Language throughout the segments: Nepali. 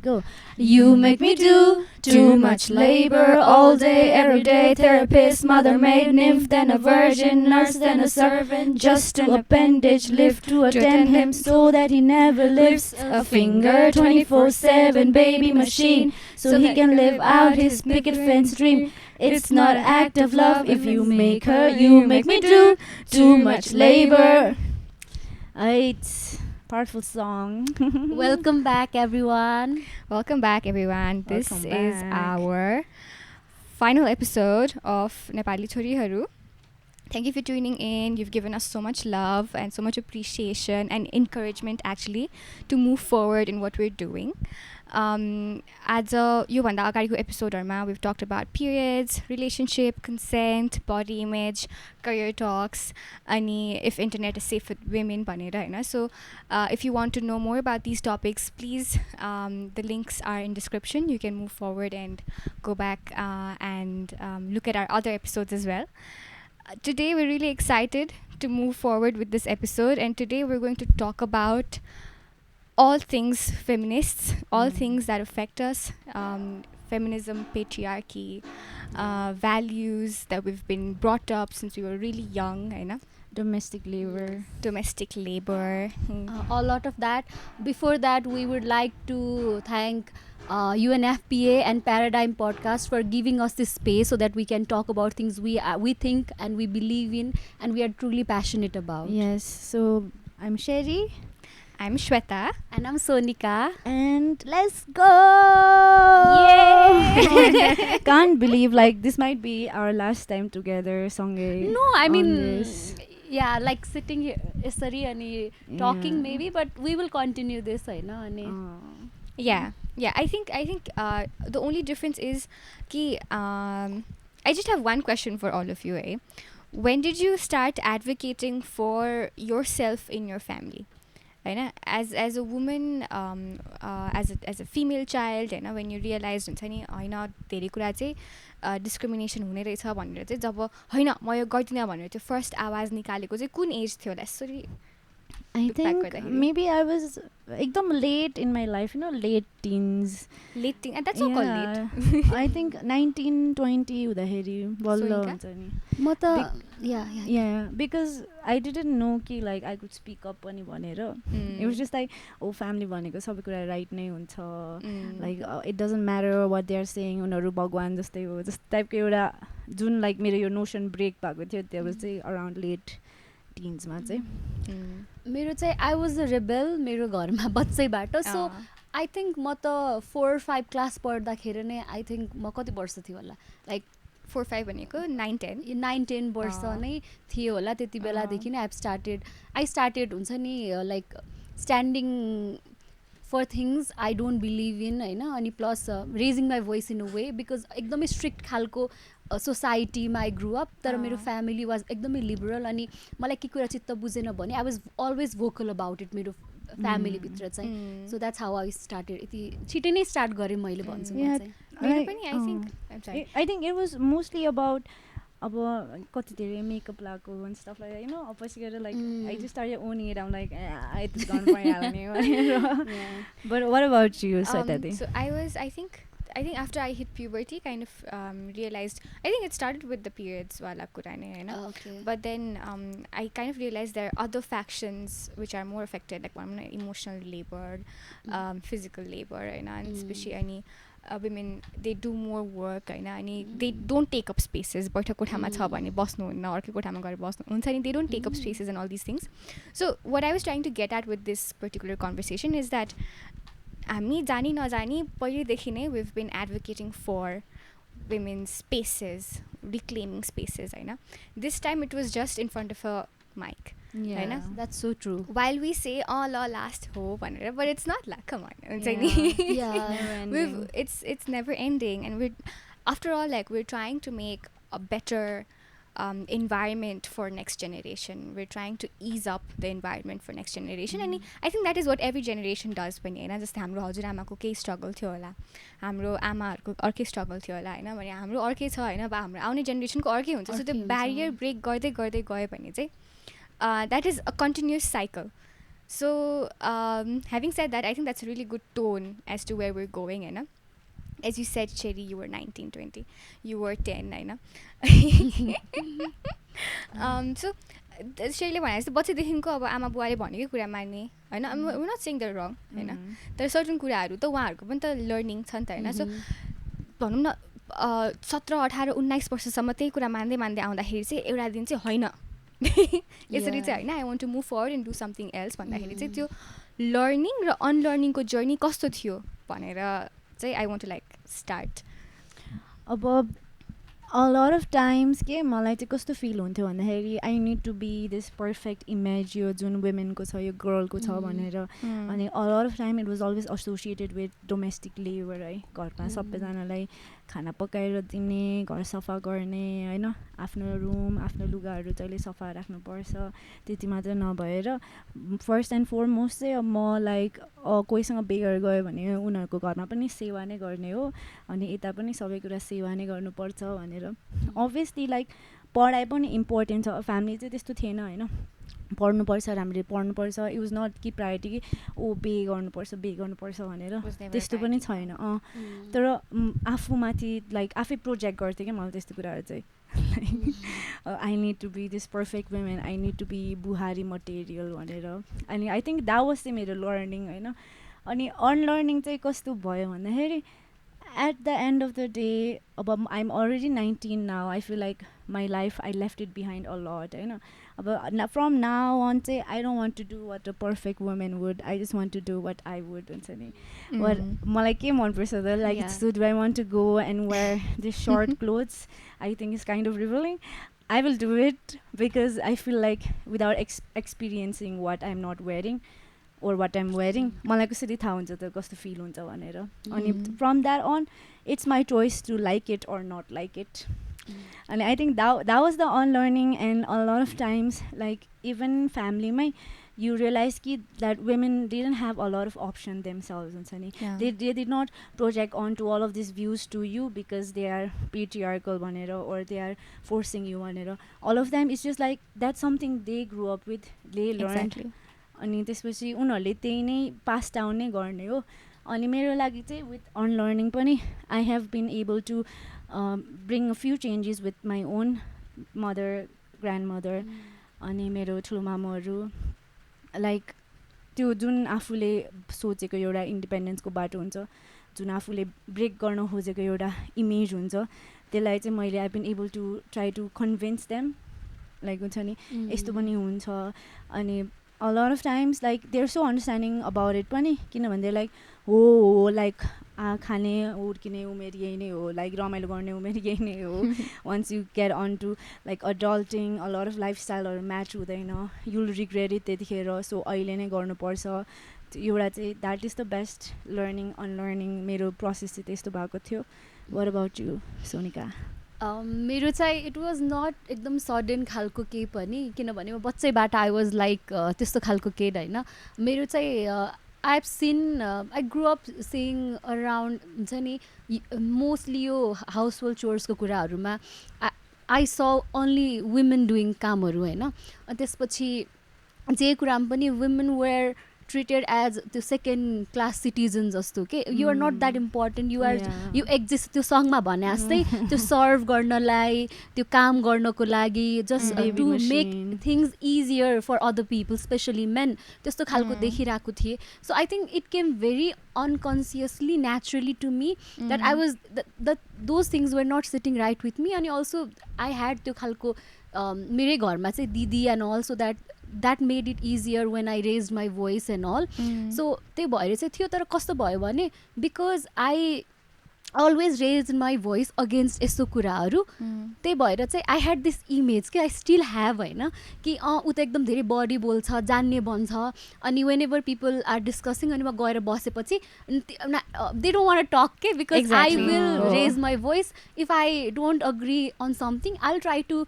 go. You make me do too much labor all day, every day. Therapist, mother, maid, nymph, then a virgin, nurse, then a servant. Just an appendage, live to attend him so that he never lifts a finger. 24/7 baby machine, so he can live out his picket fence dream. It's not act of love if you make her. You make me do too much labor. It's powerful song. Welcome back, everyone. Welcome back, everyone. This Welcome is back. our final episode of Nepali Chhori Haru. Thank you for tuning in. You've given us so much love and so much appreciation and encouragement, actually, to move forward in what we're doing. As योभन्दा अगाडिको एपिसोडहरुमा we've talked about periods, relationship, consent, body image, career talks, अनि if internet is safe for women भनेर हैन. So if you want to know more about these topics, please the links are in description. You can move forward and go back and look at our other episodes as well. Today we're really excited to move forward with this episode, and today we're going to talk about all things feminists, all things that affect us, feminism, patriarchy, values that we've been brought up since we were really young, you know? Domestic labor. A lot of that. Before that, we would like to thank UNFPA and Paradygm podcast for giving us this space so that we can talk about things we think and we believe in and we are truly passionate about. Yes, so I'm Sherry. I'm Shweta. And I'm Sonika. And let's go! Yay! Can't believe like this might be our last time together सँगै. No, I mean, this. yeah, like sitting here, यसरी अनि talking maybe, but we will continue this, हैन अनि. Yeah, I think the only difference is कि I just have one question for all of you, eh? When did you start advocating for yourself in your family? हैन, as a woman, as a female child, हैन, when you realized हुन्छ नि हैन धेरै कुरा चाहिँ डिस्क्रिमिनेसन हुने रहेछ भनेर चाहिँ जब हैन म यो गर्दिनँ भनेर त्यो फर्स्ट आवाज निकालेको चाहिँ कुन एज थियो होला यसरी? I think maybe I was एकदम late in my life, late teens. Late teen, and that's not called late. I think 19-20 हुँदाखेरि बल्ल हुन्छ नि. म त yeah, because I didn't know कि like I could speak up पनि भनेर. It was just like family भनेको सबै कुरा right नै हुन्छ. Like it doesn't matter what they are saying. उनीहरू भगवान जस्तै हो जस्तो टाइपको एउटा जुन like मेरो यो notion break भएको थियो त्यो was चाहिँ around late teens मा चाहिँ. मेरो चाहिँ I was a rebel मेरो घरमा बच्चैबाट. So I think म त 4-5 क्लास पढ्दाखेरि नै I think म कति वर्ष थियो होला like 4-5 भनेको 9-10 वर्ष नै थियो होला त्यति बेलादेखि नै I started हुन्छ नि like standing for things I don't believe in, हैन, अनि plus raising my voice in a way because एकदमै strict खालको सोसाइटीमा आई ग्रो अप. तर मेरो फ्यामिली वाज एकदमै लिबरल अनि मलाई के कुरा चित्त बुझेन भने I was always vocal about it मेरो फ्यामिलीभित्र चाहिँ. So that's how I started. यति छिटै नै स्टार्ट गरेँ मैले भन्छु म चाहिँ. I think it was mostly about अब कति धेरै मेकअप लगाएको and stuff like that, पछि गएर like I just started owning it. I'm like it's gone भइहाल्ने भनेर. But what about you, Sweta? So I think after I hit puberty, kind of realized, I think it started with the periods wala kura nai haina. Okay. But then I kind of realized there are other factions which are more affected, like one emotional labor, physical labor, and especially any women, they do more work, and they don't take up spaces. Baita kothama cha bhane basnu hunna, arkai kothama gaera basnu huncha ni, they don't take up spaces and all these things. So what I was trying to get at with this particular conversation is that हामी जानी नजानी पहिलेदेखि नै we've been advocating for women's spaces, reclaiming spaces, हैन. This time it was just in front of a mic. Yeah, that's so true. While we say ल last हो भनेर, but it's not like, come on, हुन्छ नि. Yeah. It's never ending, and after all, like, we're trying to make a better environment for next generation. We're trying to ease up the environment for next generation, and I think that is what every generation does पनि हैन. जस्तै हाम्रो हजुरआमाको केही स्ट्रगल थियो होला, हाम्रो आमाहरूको अर्कै स्ट्रगल थियो होला, हैन, भने हाम्रो अर्कै छ, हैन, अब हाम्रो आउने जेनेरेसनको अर्कै हुन्छ. सो त्यो ब्यारियर ब्रेक गर्दै गर्दै गयो भने चाहिँ that is a continuous cycle. So, having said that, I think that's a really good tone as to where we're going, you know. As you said, Cherry, you were 19, 20. You were 10, I know. So, Sherryले भने जस्तो बच्चादेखिको अब आमा बुवाले भनेकै कुरा मान्ने होइन. we're not saying they're wrong होइन. तर सर्टन कुराहरू त उहाँहरूको पनि त लर्निङ छ नि त होइन. सो भनौँ न 17, 18, 19 वर्षसम्म त्यही कुरा मान्दै मान्दै आउँदाखेरि चाहिँ एउटा दिन चाहिँ होइन यसरी चाहिँ होइन, I want to move forward and do something else भन्दाखेरि चाहिँ त्यो लर्निङ र अनलर्निङको जर्नी कस्तो थियो भनेर चाहिँ I want to like start. अब a lot of times के मलाई चाहिँ कस्तो फिल हुन्थ्यो भन्दाखेरि I need to be this perfect image यो जुन वुमेनको छ यो गर्लको छ भनेर. अनि a lot of time it was always associated with domestic labor है. घरमा सबैजनालाई खाना पकाएर दिने, घर सफा गर्ने होइन, आफ्नो रुम आफ्नो लुगाहरू जहिले सफा राख्नुपर्छ. त्यति मात्र नभएर फर्स्ट एन्ड फरमोस्ट चाहिँ अब म लाइक कोहीसँग बेगर गयो भने उनीहरूको घरमा पनि सेवा नै गर्ने हो, अनि यता पनि सबै कुरा सेवा नै गर्नुपर्छ भनेर. अभियसली लाइक पढाइ पनि इम्पोर्टेन्ट छ. फ्यामिली चाहिँ त्यस्तो थिएन होइन, पढ्नुपर्छ राम्ररी पढ्नुपर्छ. इट वाज नट कि प्रायोरिटी कि ओ बे गर्नुपर्छ भनेर, त्यस्तो पनि छैन. तर आफूमाथि लाइक आफै प्रोजेक्ट गर्थेँ क्या मैले त्यस्तो कुराहरू चाहिँ. I need to be this perfect women, I need to be बुहारी मटेरियल भनेर. अनि आई थिङ्क द्याट वाज चाहिँ मेरो लर्निङ होइन. अनि अनलर्निङ चाहिँ कस्तो भयो भन्दाखेरि at the end of the day, I'm already 19 now. I feel like my life, I left it behind a lot. You know, from now on, say I don't want to do what a perfect woman would. I just want to do what I would. What मलाई के मन पर्छ त, like so do I want to go and wear these short clothes? I think it's kind of revealing. I will do it because I feel like without experiencing what I'm not wearing or what I'm wearing, मलाई कसरी थाहा हुन्छ त कस्तो फिल हुन्छ भनेर. अनि from that on, it's my choice to like it or not like it. And I think that was the unlearning. And a lot of times, like even family mai, you realize that women didn't have a lot of option themselves. They did not project onto all of these views to you because they are patriarchal vanera or they are forcing you vanera. All of them, it's just like that's something they grew up with, they learned. Exactly. अनि त्यसपछि उनीहरूले त्यही नै पास डाउन नै गर्ने हो. अनि मेरो लागि चाहिँ विथ अनलर्निङ पनि I have been able to bring a few changes with my own mother, grand mother अनि मेरो ठुलो मामुहरू. लाइक त्यो जुन आफूले सोचेको एउटा इन्डिपेन्डेन्सको बाटो हुन्छ, जुन आफूले ब्रेक गर्न खोजेको एउटा इमेज हुन्छ, त्यसलाई चाहिँ मैले I been able to try to convince them like हुन्छ नि यस्तो पनि हुन्छ. अनि a lot of times like they're so understanding about it pani kinabhane they're like oh like khane urkine umer yahi नै हो, like रमाइलो गर्ने उमेर यही नै हो. once you get on to like adulting, a lot of lifestyle or match हुँदैन, you'll regret it त्यतिखेर. सो अहिले नै गर्नुपर्छ एउटा चाहिँ. that is the best learning unlearning मेरो प्रोसेस चाहिँ त्यस्तो भएको थियो. what about you, Sonika? मेरो चाहिँ इट वाज नट एकदम सडन खालको केही पनि, किनभने म बच्चैबाट आई वाज लाइक त्यस्तो खालको केड होइन. मेरो चाहिँ I have scene, I grow up seeing around हुन्छ नि मोस्टली यो हाउस होल्ड चोर्सको कुराहरूमा आई स ओन्ली वुमेन डुइङ कामहरू होइन. अनि त्यसपछि जे कुरामा पनि women were treated as the second class citizen जस्तो के. You are not that important, you are you exist. त्यो सङमा भने जस्तै त्यो सर्भ गर्नलाई, त्यो काम गर्नको लागि, just to make things easier for other people, especially men, त्यस्तो खालको देखिरहेको थिएँ. So I think it came very unconsciously, naturally to me that I was that those things were not sitting right with me. And also I had त्यो खालको मेरै घरमा चाहिँ दिदी and also that made it easier when I raised my voice and all. So त्यही भएर चाहिँ थियो. तर कस्तो भयो भने because I always raised my voice against यस्तो कुराहरू, त्यही भएर चाहिँ I had this image कि I still have होइन कि ऊ त एकदम धेरै बडी बोल्छ, जान्ने बन्छ. अनि whenever people are discussing अनि म गएर बसेपछि they don't want to talk के because exactly. I will raise my voice. If I don't agree on something, I'll try to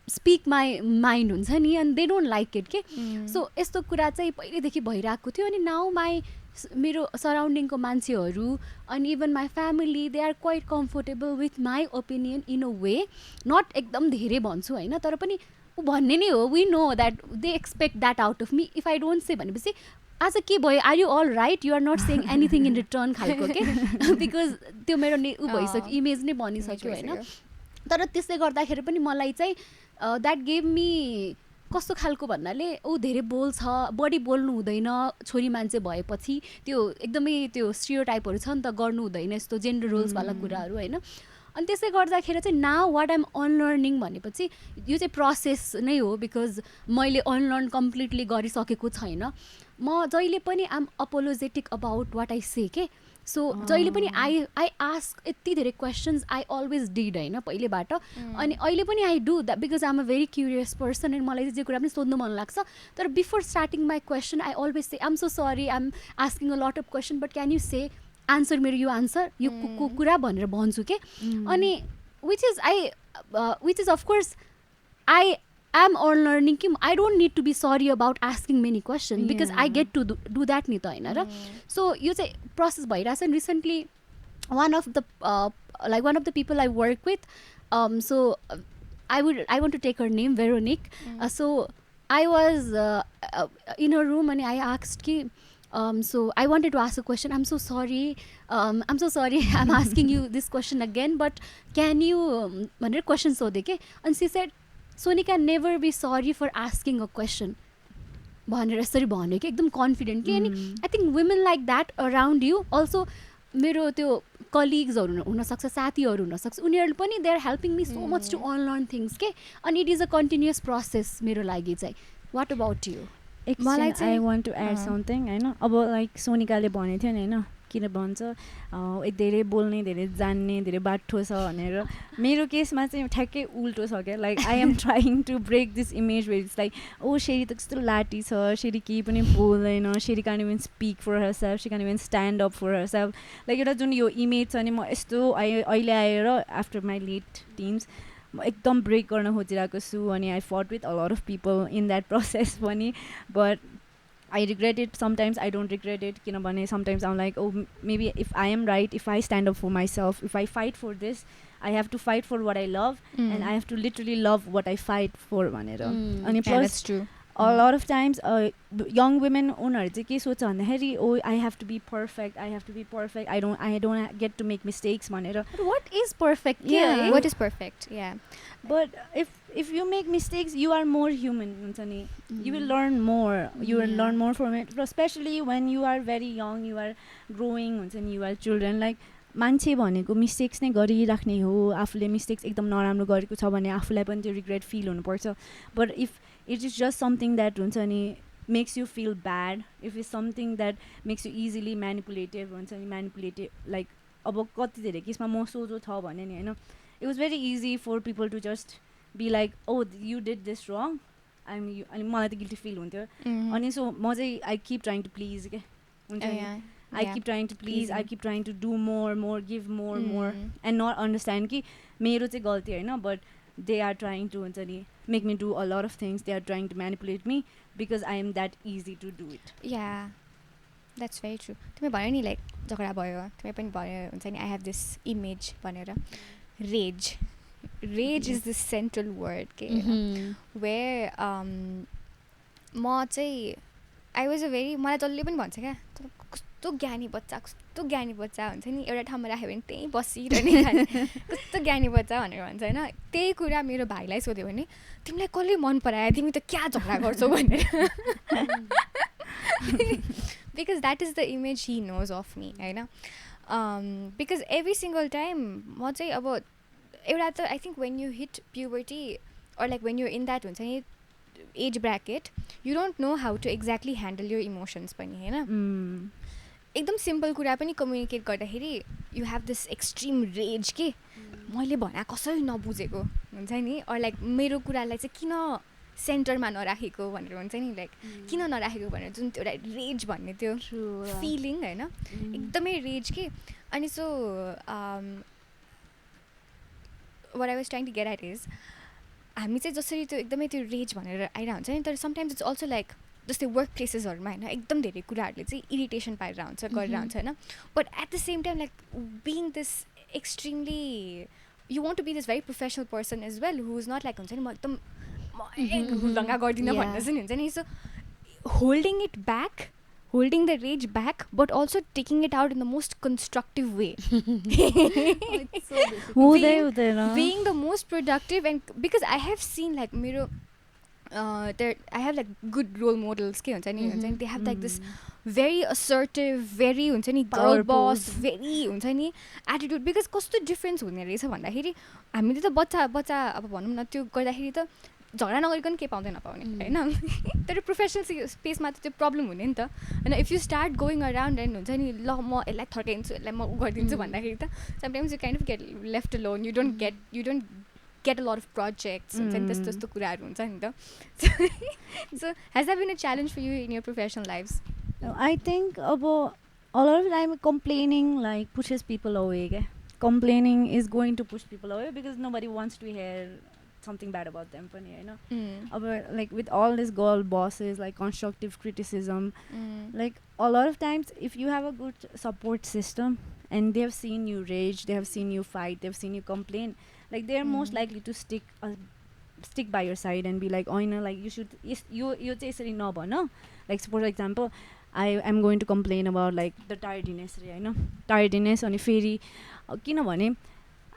speak my mind हुन्छ नि, and they don't like it के. सो यस्तो कुरा चाहिँ पहिलेदेखि भइरहेको थियो. अनि नाउ मेरो सराउन्डिङको मान्छेहरू अनि even my family they are quite comfortable with my opinion in a way. Not एकदम धेरै भन्छु होइन, तर पनि भन्ने नै हो. We know that they expect that out of me. If I don't say भनेपछि आज के भयो, are you all right, you are not saying anything in return खालको के, बिकज त्यो मेरो ऊ भइसक्यो, इमेज नै बनिसक्यो होइन. तर त्यसले गर्दाखेरि पनि मलाई चाहिँ द्याट गेभ मी कस्तो खालको भन्नाले ऊ धेरै बोल्छ, बढी बोल्नु हुँदैन छोरी मान्छे भएपछि, त्यो एकदमै त्यो स्टिरियोटाइपहरू छ नि त, गर्नु हुँदैन यस्तो जेन्डर रोल्सवाला कुराहरू होइन. अनि त्यसले गर्दाखेरि चाहिँ नाउ वाट आइम अनलर्निङ भनेपछि यो चाहिँ प्रोसेस नै हो, बिकज मैले अनलर्न कम्प्लिटली गरिसकेको छैन. म जहिले पनि I'm apologetic about what I say के. सो जहिले पनि आई आस्क यति धेरै क्वेसन्स, आई अलवेज डिड होइन पहिलेबाट. अनि अहिले पनि I do that because I'm a very curious person and मलाई चाहिँ जे कुरा पनि सोध्नु मन लाग्छ. तर before starting my question I always say I'm so sorry, I'm asking a lot of question, but can you say answer मेरो यो आन्सर यो कुरा भनेर भन्छु के. अनि which is of course I am unlearning कि I don't need to be sorry about asking many questions because I get to do that नि त होइन र. So यो चाहिँ process भइरहेछ. And recently one of the people I work with, so I want to take her name, Veronique. So I was in her room and I asked कि so I wanted to ask a question. I'm so sorry I'm asking you this question again, but can you भनेर question सोधेँ के. And she said, Sonika, never be sorry for asking a question भनेर यसरी भन्यो कि एकदम कन्फिडेन्टली. अनि I think women like that around you also. मेरो त्यो कलिग्सहरू हुनसक्छ, साथीहरू हुनसक्छ, उनीहरू पनि they are helping me so much to unlearn things के. अनि it is a continuous process मेरो लागि चाहिँ. What about you? मलाई चाहिँ I want to add something होइन. अब लाइक सोनिकाले भनेको थियो नि होइन, किन भन्छ धेरै बोल्ने, धेरै जान्ने, धेरै बाठो छ भनेर. मेरो केसमा चाहिँ ठ्याक्कै उल्टो छ क्या. Like I am trying to break this image where it's like oh Sheri त कस्तो लाटी छ, शेरी केही पनि बोल्दैन, Sherry can't even speak for herself, she can't even stand up for herself. Like एउटा जुन यो इमेज छ नि, म यस्तो अहिले आएर आफ्टर माई लेट टिन्स म एकदम ब्रेक गर्न खोजिरहेको छु. अनि I fought with a lot of people in that process पनि. But I regret it. Sometimes I don't regret it. Sometimes I'm like, oh, maybe if I am right, if I stand up for myself, if I fight for this, I have to fight for what I love, and I have to literally love what I fight for. And plus, that's true. A lot of times, young women उनीहरू चाहिँ के सोच्छ भन्दाखेरि, oh, I have to be perfect. I don't get to make mistakes भनेर. What is perfect? Yeah. What is perfect? Yeah. But if you make mistakes, you are more human. You will learn more. You will learn more from it. Especially when you are very young, you are growing, you are children. Like मान्छे भनेको मिस्टेक्स नै गरिराख्ने हो. आफूले मिस्टेक्स एकदम नराम्रो गरेको छ भने आफूलाई पनि त्यो रिग्रेट फिल हुनुपर्छ. But if it is just something that makes you feel bad, if it's something that makes you easily manipulative, like अब कति धेरै केसमा म सोझो छ भने नि होइन, it was very easy for people to just be like, oh, you did this wrong, अनि मलाई त गिल्टी फिल हुन्थ्यो. अनि सो म चाहिँ I keep trying to please के हुन्छ नि. I keep trying to please, I keep trying to do more, give more, and not understand कि मेरो चाहिँ गल्ती होइन, but they are trying to make me do a lot of things. They are trying to manipulate me because I am that easy to do it. Yeah, that's very true. तिमी भन्यो नि लाइक झगडा भयो, तिमी पनि भन्यो हुन्छ नि, I have this image भनेर. Rage is the central word के, where म चाहिँ I was a very, मलाई जसले पनि भन्छ क्या, कस्तो ज्ञानी बच्चा हुन्छ नि, एउटा ठाउँमा राख्यो भने त्यहीँ बसिरहने खाने, कस्तो ज्ञानी बच्चा भनेर भन्छ होइन. त्यही कुरा मेरो भाइलाई सोध्यो भने तिमीलाई कसले मन परायो, तिमी त क्या झगडा गर्छौ भनेर. Because that is the image he knows of me होइन. बिकज एभ्री सिङ्गल टाइम म चाहिँ अब एउटा त I think when you hit puberty or like when you're in that हुन्छ नि age bracket, you don't know how to exactly handle your emotions पनि हैन. एकदम सिम्पल कुरा पनि कम्युनिकेट गर्दाखेरि you have this extreme rage के मैले भने कसरी नबुझेको हुन्छ नि, or like मेरो कुरालाई चाहिँ किन सेन्टरमा नराखेको भनेर हुन्छ नि, लाइक किन नराखेको भनेर जुन त्यो एउटा रेज भन्ने त्यो फिलिङ हैन, एकदमै रेज के. अनि so what I was trying to get at is हामी चाहिँ जसरी त्यो एकदमै त्यो रेज भनेर आइरहेको हुन्छ नि, तर समटाइम्स इट्स अल्सो लाइक जस्तै वर्क प्लेसेसहरूमा होइन एकदम धेरै कुराहरूले चाहिँ इरिटेसन पारेर हुन्छ गरेर हुन्छ होइन. But at the same time like being this extremely you want to be this very professional person as well who is not like हुन्छ नि म एकदम हुलङ्गा गर्दिन भन्ने चाहिँ हुन्छ नि. So holding it back, holding the rage back, but also taking it out in the most constructive way. Being the most productive, and because I have seen like I have like good role models के हुन्छ नि, they have like this very assertive, very हुन्छ नि girl boss, very हुन्छ नि attitude. Because कस्तो difference हुने रहेछ भन्दाखेरि हामीले त बच्चा अब भनौँ न त्यो गर्दाखेरि त झगडा नगरिकन के पाउँदैन पाउने होइन. तर प्रोफेसनल स्पेसमा त त्यो प्रब्लम हुने नि त होइन. If you start going around and हुन्छ नि ल म यसलाई थर्काइदिन्छु यसलाई म गरिदिन्छु भन्दाखेरि त sometimes you kind of get left alone. You don't get a lot of projects हुन्छ नि त्यस्तो कुराहरू हुन्छ नि त. So has that been a challenge for you in your professional lives? I think a lot of time complaining like pushes people away. Complaining is going to push people away because nobody wants to hear something bad about them, you know. Like with all these girl bosses, like constructive criticism, like a lot of times if you have a good support system and they have seen you rage, they have seen you fight, they have seen you complain, like they are most likely to stick by your side and be like, oh, you know, like you should you say no, like for example, I am going to complain about like the tardiness, you know, tardiness on a ferry,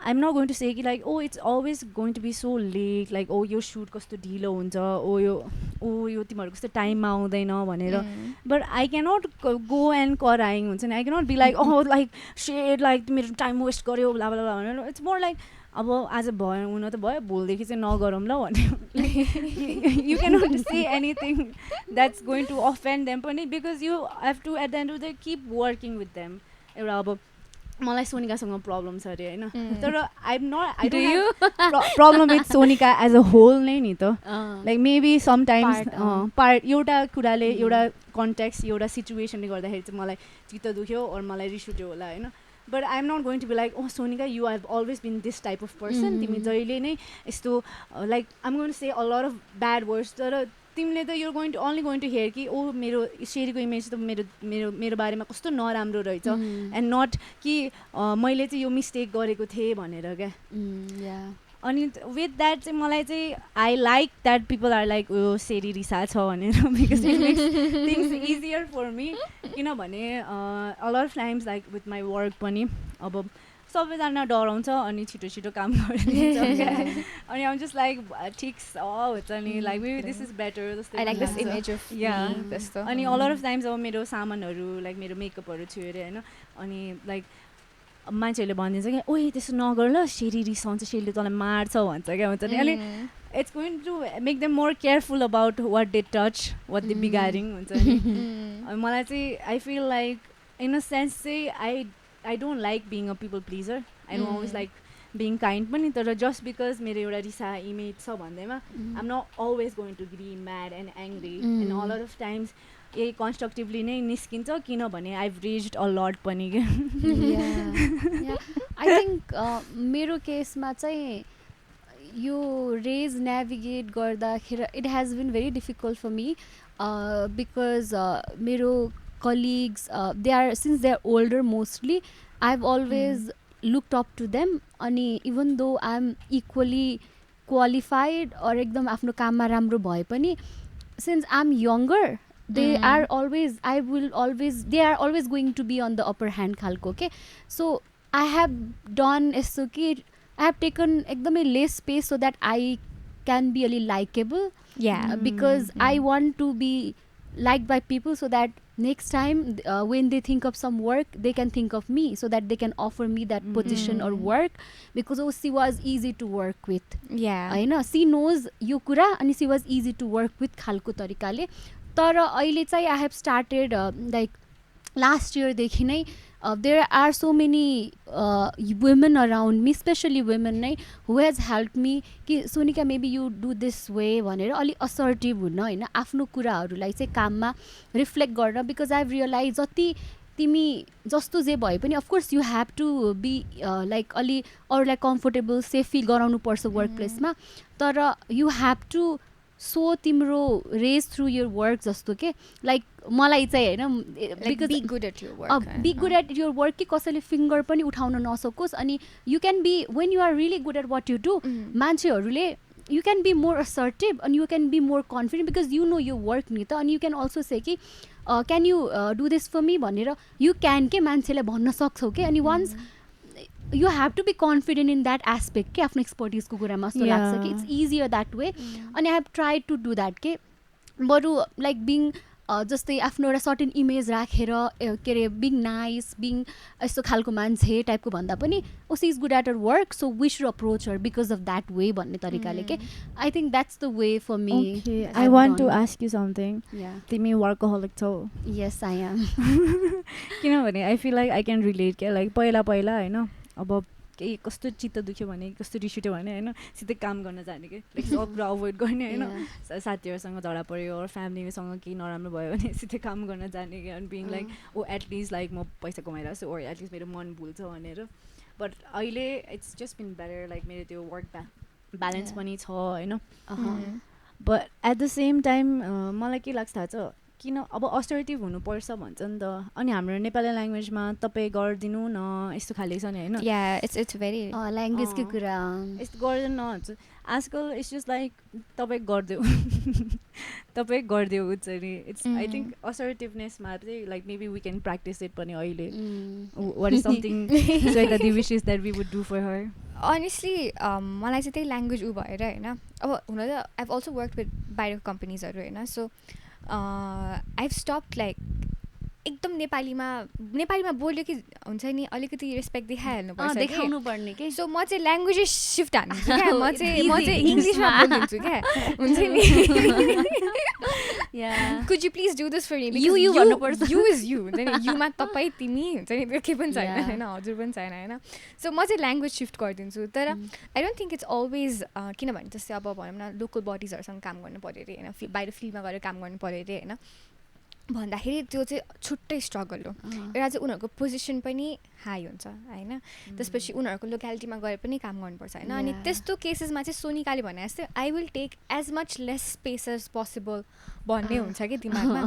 I'm not going to say like, oh, it's always going to be so late, like, oh, your shoot kasto dhilo huncha, oh yo timaharuko kasto time ma aउँदैन भनेर. But I cannot go and कराइङ हुन्छ नि. I cannot be like, oh, like shit, like मेरो time waste गर्यो blah blah blah भनेर. It's more like अब आज भयो हुन त भयो, भोलिदेखि चाहिँ नगरौँ ल भन्ने. You cannot say anything that's going to offend them पनि, because you have to at the end of the day keep working with them. एउटा अब मलाई सोनिकासँग प्रब्लम छ अरे होइन, तर I don't have problem with Sonika as a whole नै नि त. Like maybe sometimes part एउटा कुराले एउटा कन्टेक्स्ट एउटा सिचुएसनले गर्दाखेरि चाहिँ मलाई चित्त दुख्यो or मलाई रिस उठ्यो होला होइन. But I'm not going to be like, oh, Sonika, you have always been this type of person. तिमी जहिले नै यस्तो, like I'm going to say a lot of bad words, तर तिमीले त you're only going to hear कि ओ मेरो शेरीको इमेज त मेरो बारेमा कस्तो नराम्रो रहेछ, and not कि मैले चाहिँ यो मिस्टेक गरेको थिएँ भनेर क्या. अनि with that चाहिँ मलाई चाहिँ I like that people are like ओ शेरी रिसा छ भनेर, because it makes things easier for me. किनभने a lot of times like with my work पनि अब सबैजना डराउँछ अनि छिटो काम गरिदिन्छ अनि I'm just like ठिक छ हुन्छ नि, like maybe this is better. I like this image of me त्यस्तो. अनि a lot of times अब मेरो सामानहरू like मेरो मेकअपहरू थियो अरे होइन, अनि like मान्छेहरूले भनिदिन्छ क्या, ओइ त्यसो नगर ल, शेरी रिसाउँछ, शेरीले तँलाई मार्छ भन्छ क्या हुन्छ नि. अनि it's going to make them more careful about what they touch, what they बिगारिङ हुन्छ नि. मलाई चाहिँ I feel like in a sense चाहिँ I don't like being a people pleaser. I don't always like being kind पनि, तर just because मेरो एउटा रिसा इमेज छ भन्दैमा I'm not always going to be mad and angry. And a lot of times यही कन्स्ट्रक्टिभली नै निस्किन्छ किनभने I've raged a lot पनि क्या. I think मेरो केसमा चाहिँ यो रेज नेभिगेट गर्दाखेरि it has been very difficult for me because मेरो colleagues since they're older mostly, I've always looked up to them. अनि even though I'm equally qualified or एकदम आफ्नो काममा राम्रो भए पनि, since I'm younger, they are always going to be on the upper hand खालको okay. So I have done यस्तो कि I have taken एकदमै less space so that I can be a little likable. Because I want to be liked by people so that next time when they think of some work, they can think of me, so that they can offer me that position or work, because she was easy to work with. I know she knows यो कुरा अनि she was easy to work with खालको तरिकाले. तर अहिले चाहिँ I have started like last year देखि नै there are so many women around me, especially women नै, who has helped me कि Sonika maybe you do this way भनेर अलि assertive हुन होइन, आफ्नो कुराहरूलाई चाहिँ काममा रिफ्लेक्ट गर्न. because I've realized जति तिमी जस्तो जे भए पनि of course you have to be like अलि अरूलाई comfortable safe feel गराउनु पर्छ वर्क प्लेसमा, तर you have to सो तिम्रो रेज थ्रु यर वर्क जस्तो के लाइक मलाई चाहिँ होइन, because be good at your work, be good at your work कि कसैले फिङ्गर पनि उठाउन नसकोस्. अनि you can be when you are really good at what you do, मान्छेहरूले you can be more assertive and you can be more confident because you know your work ni ta, and you can also say कि can you do this for me भनेर you can के मान्छेले भन्न सक्छौ के, अनि once you have to be confident in that aspect के आफ्नो expertise को कुरामा जस्तो लाग्छ कि it's easier that way. अनि I have tried to do that के बरु like being जस्तै आफ्नो एउटा सर्टेन इमेज राखेर के अरे बिङ नाइस बिङ यस्तो खालको मान्छे टाइपको भन्दा पनि she is good at her work so we should approach her because of that way भन्ने तरिकाले के I think that's the way for me. I want to ask you something. तिमी वर्कहोलिक छौ? Yes I am. किनभने I feel like I can relate क्या, लाइक पहिला होइन अब केही कस्तो चित्त दुख्यो भने कस्तो रिस उठ्यो भने होइन सिधै काम गर्न जाने कि लाइक सब कुरा अभोइड गर्ने होइन. साथीहरूसँग झगडा पऱ्यो अरू फ्यामिलीसँग केही नराम्रो भयो भने सिधै काम गर्न जाने कि अनि being like oh at least like म पैसा कमाइरहेको छु ओर एटलिस्ट मेरो मन भुल्छ भनेर. बट अहिले it's just been better like मेरो त्यो वर्क ब्यालेन्स पनि छ होइन. But at the same time मलाई के लाग्छ थाहा छ किन अब असर्टिभ हुनुपर्छ भन्छ नि त. अनि हाम्रो नेपाली ल्याङ्ग्वेजमा तपाईँ गरिदिनु न यस्तो खाले छ नि होइन. इट्स भेरी ल्याङ्ग्वेजकै कुरा यस्तो गर्दैन भन्छ आजकल. इट्स जस्ट लाइक तपाईँ गरिदेऊ तपाईँ गरिदेऊ हुन्छ नि. इट्स आई थिङ्क असर्टिभनेसमा चाहिँ like maybe we can practise it पनि अहिले. What is something Shweta di wishes that we would do for her? Honestly मलाई चाहिँ त्यही ल्याङ्ग्वेज भएर होइन. अब हुन त I have also work with बाहिरको कम्पनीजहरू होइन. सो I've stopped like एकदम नेपालीमा बोल्यो कि हुन्छ नि अलिकति रेस्पेक्ट देखाइहाल्नु पर्छ कि. सो म चाहिँ ल्याङ्ग्वेज सिफ्ट हान्छु क्या. म चाहिँ इङ्ग्लिसमा बोलिदिन्छु क्या हुन्छ नि. Could you please do this for me you भन्नुपर्छ. यु इज यु हुन्छ नि. युमा तपाईँ तिमी हुन्छ नि त्यो केही पनि छैन होइन हजुर पनि छैन होइन. सो म चाहिँ ल्याङ्ग्वेज सिफ्ट गरिदिन्छु. तर I don't think it's always किनभने जस्तै अब भनौँ न लोकल बडिजहरूसँग काम गर्नु पऱ्यो अरे होइन बाहिर फिल्डमा गएर काम गर्नु पऱ्यो अरे होइन भन्दाखेरि त्यो चाहिँ छुट्टै स्ट्रगल हो. एउटा चाहिँ उनीहरूको पोजिसन पनि हाई हुन्छ होइन. त्यसपछि उनीहरूको लोक्यालिटीमा गएर पनि काम गर्नुपर्छ होइन. अनि त्यस्तो केसेसमा चाहिँ सोनिकाले भने जस्तै I will take as much less space as possible भन्ने हुन्छ कि दिमागमा.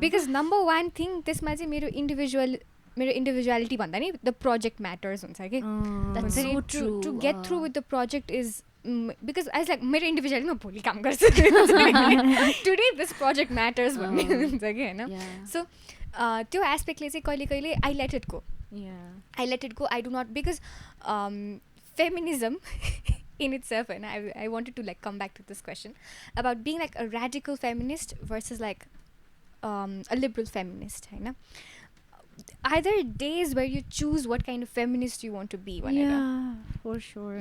बिकज नम्बर वान थिङ त्यसमा चाहिँ मेरो इन्डिभिजुअलिटी भन्दा नि द प्रोजेक्ट म्याटर्स हुन्छ कि. To get through with the project is because I like मेरो इन्डिभिजुअली म भोलि काम गर्छु टुडे दिस प्रोजेक्ट म्याटर्स भन्ने हुन्छ कि होइन. सो त्यो एस्पेक्टले चाहिँ कहिले कहिले I let it go I do not because feminism in itself and I wanted to like come back to this question about being like a radical feminist versus like a liberal feminist होइन. Are there days where you choose what kind of feminist you want to be? Yeah, for sure.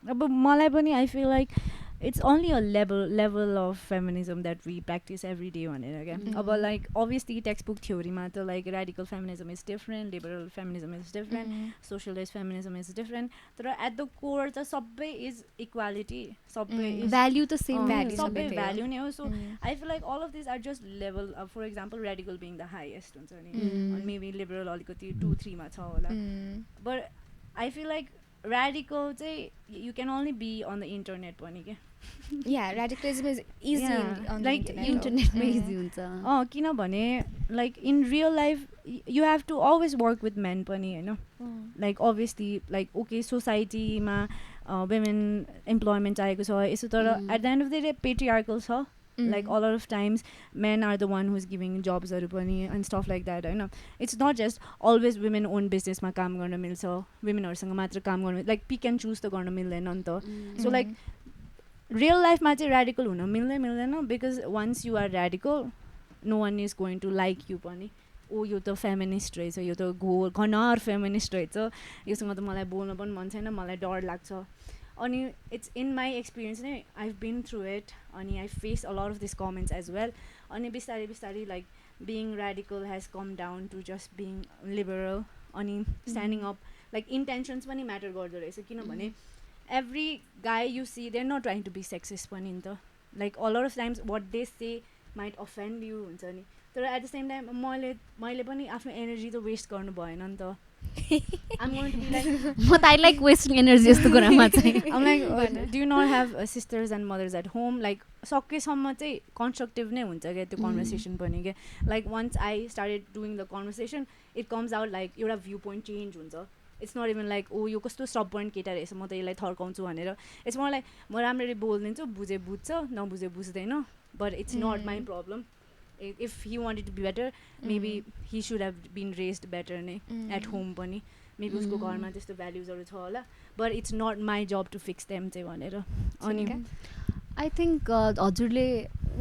But मलाई पनि I feel like it's only a level of feminism that we practice every day भनेर क्या. अब like obviously textbook theoryमा त like radical feminism is different, liberal feminism is different, socialist feminism is different. तर at the core त सबै is equality, सबै is value त same value, सबै value नै हो. So I feel like all of these are just level. For example, radical being the highest हुन्छ नि, and maybe liberal अलिकति 2-3 मा छ होला. But I feel like radical चाहिँ you can only be on the internet पनि क्या. Yeah, radicalism is easy on like the internet. Internetमा easy हुन्छ. किनभने like in real life you have to always work with men पनि होइन. Like obviously like okay society मा women employment चाहिएको छ यसो, तर at the end of the day patriarchal छ. Like a lot of times men are the one who's giving jobs and stuff like that होइन. It's not just always women own business मा काम गर्न मिल्छ, womenहरूसँग मात्र काम गर्न like pick and choose त गर्न मिल्दैन नि त. So like real life मा चाहिँ radical हुन मिल्दैन because once you are radical no one is going to like you पनि. ओ यो त फेमिनिस्ट रहेछ, यो त घनर फेमिनिस्ट रहेछ, योसँग त मलाई बोल्न पनि मन छैन, मलाई डर लाग्छ. अनि इट्स इन माई एक्सपिरियन्स नै आइभ बिन थ्रु इट. अनि I face a lot of this comments as well. अनि बिस्तारै like being radical has come down to just being liberal. अनि स्ट्यान्डिङ अप लाइक इन्टेन्सन्स पनि म्याटर गर्दो रहेछ. किनभने every guy you see they are not trying to be sexist पनि नि त. Like a lot of times what they say might offend you हुन्छ नि. तर एट द सेम टाइम मैले पनि आफ्नो एनर्जी त वेस्ट गर्नु भएन नि त. I'm going to be like म त I like wasting energy यस्तो कुरामा चाहिँ. I'm like do you not have sisters and mothers at home? Like सकेसम्म चाहिँ कन्स्ट्रक्टिभ नै हुन्छ क्या त्यो कन्भर्सेसन पनि क्या. Like once I started doing the conversation it comes out like एउटा भ्यू पोइन्ट चेन्ज हुन्छ. It's not even like oh यो कस्तो स्टबर्न केटा रहेछ म त यसलाई थर्काउँछु भनेर इट्स मोर लाइक म राम्ररी बोलिदिन्छु बुझे बुझ्छ नबुझे बुझ्दैन but it's not my problem if he wanted to be better maybe he should have been raised better नै एट होम पनि मेबी उसको घरमा त्यस्तो भ्याल्युजहरू छ होला but it's not my job to fix them चाहिँ भनेर अनि आई थिङ्क हजुरले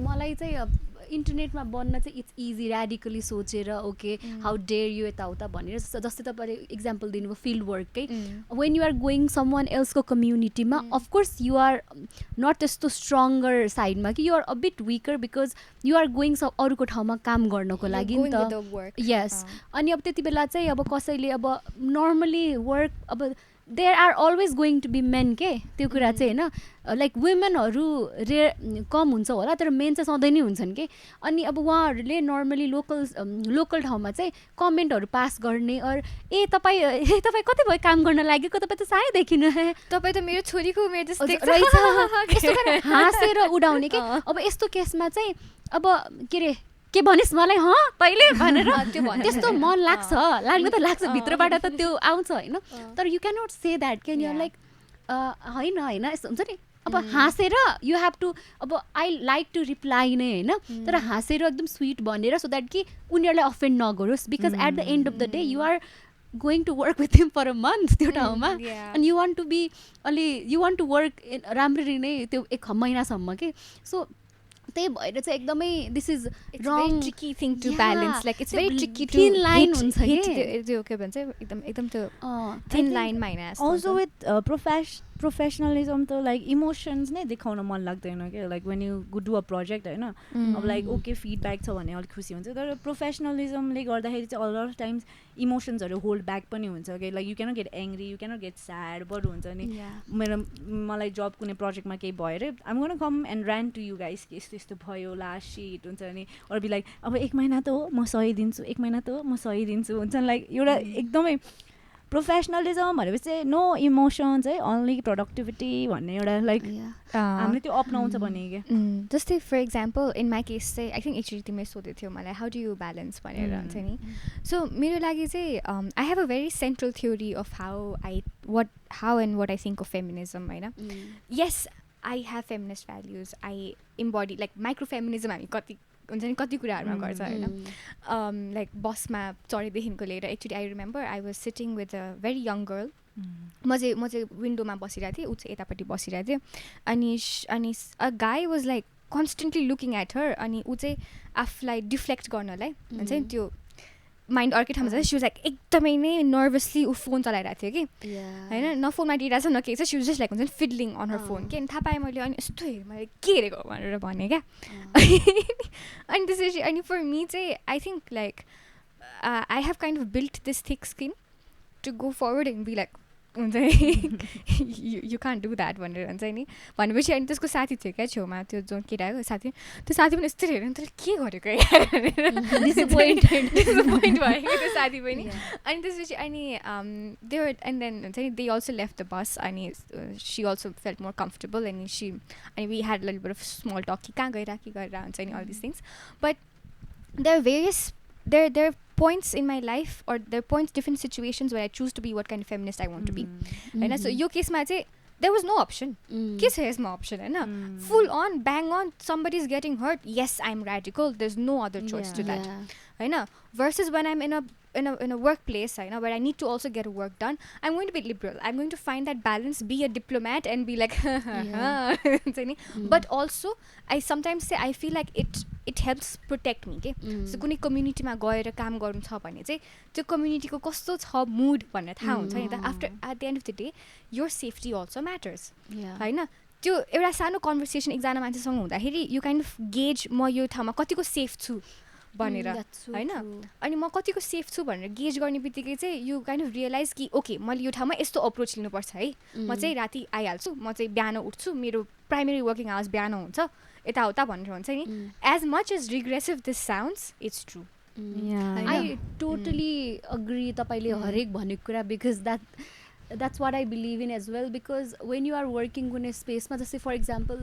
मलाई चाहिँ इन्टरनेटमा बन्न चाहिँ इट्स इजी ऱ्याडिकली सोचेर ओके हाउ डेयर यु यताउता भनेर जस्तै तपाईँले इक्जाम्पल दिनुभयो फिल्ड वर्ककै when you are going someone एल्सको कम्युनिटीमा अफकोर्स यु आर नट त्यस्तो स्ट्रङ्गर साइडमा कि you are a bit weaker because you are going अरूको ठाउँमा काम गर्नको लागि नि त यस अनि अब त्यति बेला चाहिँ अब कसैले अब नर्मली वर्क अब there are always going to be men के त्यो कुरा चाहिँ होइन लाइक वुमेनहरू कम हुन्छ होला तर मेन चाहिँ सधैँ नै हुन्छन् कि अनि अब उहाँहरूले नर्मली लोकल ठाउँमा चाहिँ कमेन्टहरू पास गर्ने ए तपाईँ कति भयो काम गर्न लागेको तपाईँ त सायदेखि तपाईँ त मेरो छोरीको उमेर जस्तै रहेछ हाँसेर उडाउने के अब यस्तो केसमा चाहिँ अब के भनिस् मलाई तैँले भनेर त्यस्तो मन लाग्नु त लाग्छ भित्रबाट त त्यो आउँछ होइन तर you can not say that can you're like होइन यस्तो हुन्छ नि अब हाँसेर यु हेभ टु अब आई लाइक टु रिप्लाई नै होइन तर हाँसेर एकदम स्विट भनेर सो द्याट कि उनीहरूलाई अफेन्ड नगरोस् because at the end of the day you are going to work with him for a month त्यो ठाउँमा अनि you want to be you want to work राम्ररी नै त्यो 1 महिनासम्म के सो त्यही भएर चाहिँ एकदमै this is wrong tricky thing to balance like it's very tricky to thin line हुन्छ त्यो के भन्छ एकदम त्यो थिन लाइनमा हैन अल्सो विथ प्रोफेसनलिजम त लाइक इमोसन्स नै देखाउन मन लाग्दैन क्या like when you do a project होइन अब लाइक ओके फिडब्याक छ भने अलिक खुसी हुन्छ तर प्रोफेसनलिजमले गर्दाखेरि चाहिँ अल अफ टाइम्स इमोसन्सहरू होल्ड ब्याक पनि हुन्छ कि like you cannot get angry you cannot get sad बरु हुन्छ नि मलाई जब कुनै प्रोजेक्टमा केही भयो अरे I'm gonna come and ran to you guys कि यस्तो यस्तो भयो लास्ट सिट हुन्छ नि अरू बी लाइक अब 1 महिना त हो म सही दिन्छु 1 महिना त हो म सही दिन्छु हुन्छ नि लाइक एउटा एकदमै प्रोफेसनलिजम भनेपछि चाहिँ नो इमोसन्स है अन्ली प्रोडक्टिभिटी भन्ने एउटा लाइक हामीले त्यो अपनाउँछ भने क्या जस्तै for example in my case चाहिँ आई थिङ्क एकचोटि तिमीले सोधेको थियो मलाई हाउ डु यु ब्यालेन्स भनेर हुन्छ नि सो मेरो लागि चाहिँ I have a very central theory of how and what I think of feminism होइन yes I have feminist values I embody like micro feminism हामी हुन्छ नि कति कुराहरूमा गर्छ होइन लाइक बसमा चढेदेखिको लिएर actually I remember I was sitting with a very young girl म चाहिँ विन्डोमा बसिरहेको थिएँ ऊ चाहिँ यतापट्टि बसिरहेको थियो अनि a guy was like constantly looking at her अनि ऊ चाहिँ आफूलाई डिफ्लेक्ट गर्नलाई हुन्छ नि त्यो माइन्ड अर्कै ठाउँमा छ सी वाज लाइक एकदमै नै नर्भसली ऊ फोन चलाइरहेको थियो कि होइन न फोनमा दिइरहेको छ न केही छ सी वाज जस्ट लाइक हुन्छ नि फिडलिङ अन हर फोन के अनि थाहा पाएँ मैले अनि यस्तो हेरेँ मैले के हेरेको भनेर भने क्या अनि त्यसपछि अनि फर मी चाहिँ I think like I have kind of built this thick skin to go forward and be like हुन्छ नि यु कान्ट डु द्याट भनेर हुन्छ नि भनेपछि अनि त्यसको साथी थियो क्या छेउमा त्यो जो केटाको साथी त्यो साथी पनि यस्तो हेरेर तर के गरेको डिसपोइन्ट भएको त्यो साथी पनि अनि त्यसपछि अनि एन्ड देन हुन्छ नि they also left the bus अनि she also felt more comfortable अनि we had little bit of small talk कि कहाँ गएर हुन्छ नि all this things but there various there are points in my life or there are points different situations where I choose to be what kind of feminist I want to be and so your case ma chai there was no option ke cha yasma option hai na full on bang on somebody is getting hurt yes I'm radical there's no other choice to that hai na versus when I'm in a workplace where I need to also get work done I'm going to be liberal I'm going to find that balance be a diplomat and be like but also I sometimes say I feel like it helps protect me के सो कुनै कम्युनिटीमा गएर काम गर्नु छ भने चाहिँ त्यो कम्युनिटीको कस्तो छ मुड भनेर थाहा हुन्छ नि त after at the end of the day your safety also matters होइन त्यो एउटा सानो कन्भर्सेसन एकजना मान्छेसँग हुँदाखेरि यु काइन्ड अफ गेज म यो ठाउँमा कतिको सेफ छु भनेर होइन अनि म कतिको सेफ छु भनेर गेज गर्ने बित्तिकै चाहिँ यु काइन्ड अफ रियलाइज कि ओके मैले यो ठाउँमा यस्तो अप्रोच लिनुपर्छ है म चाहिँ राति आइहाल्छु म चाहिँ बिहान उठ्छु मेरो प्राइमेरी वर्किङ आवर्स बिहान हुन्छ यताउता भनेर हुन्छ नि as much as regressive this sounds it's true I totally agree तपाईँले हरेक भनेको कुरा because that that's what I believe in as well, because when you are working कुनै स्पेसमा, जस्तै फर इक्जाम्पल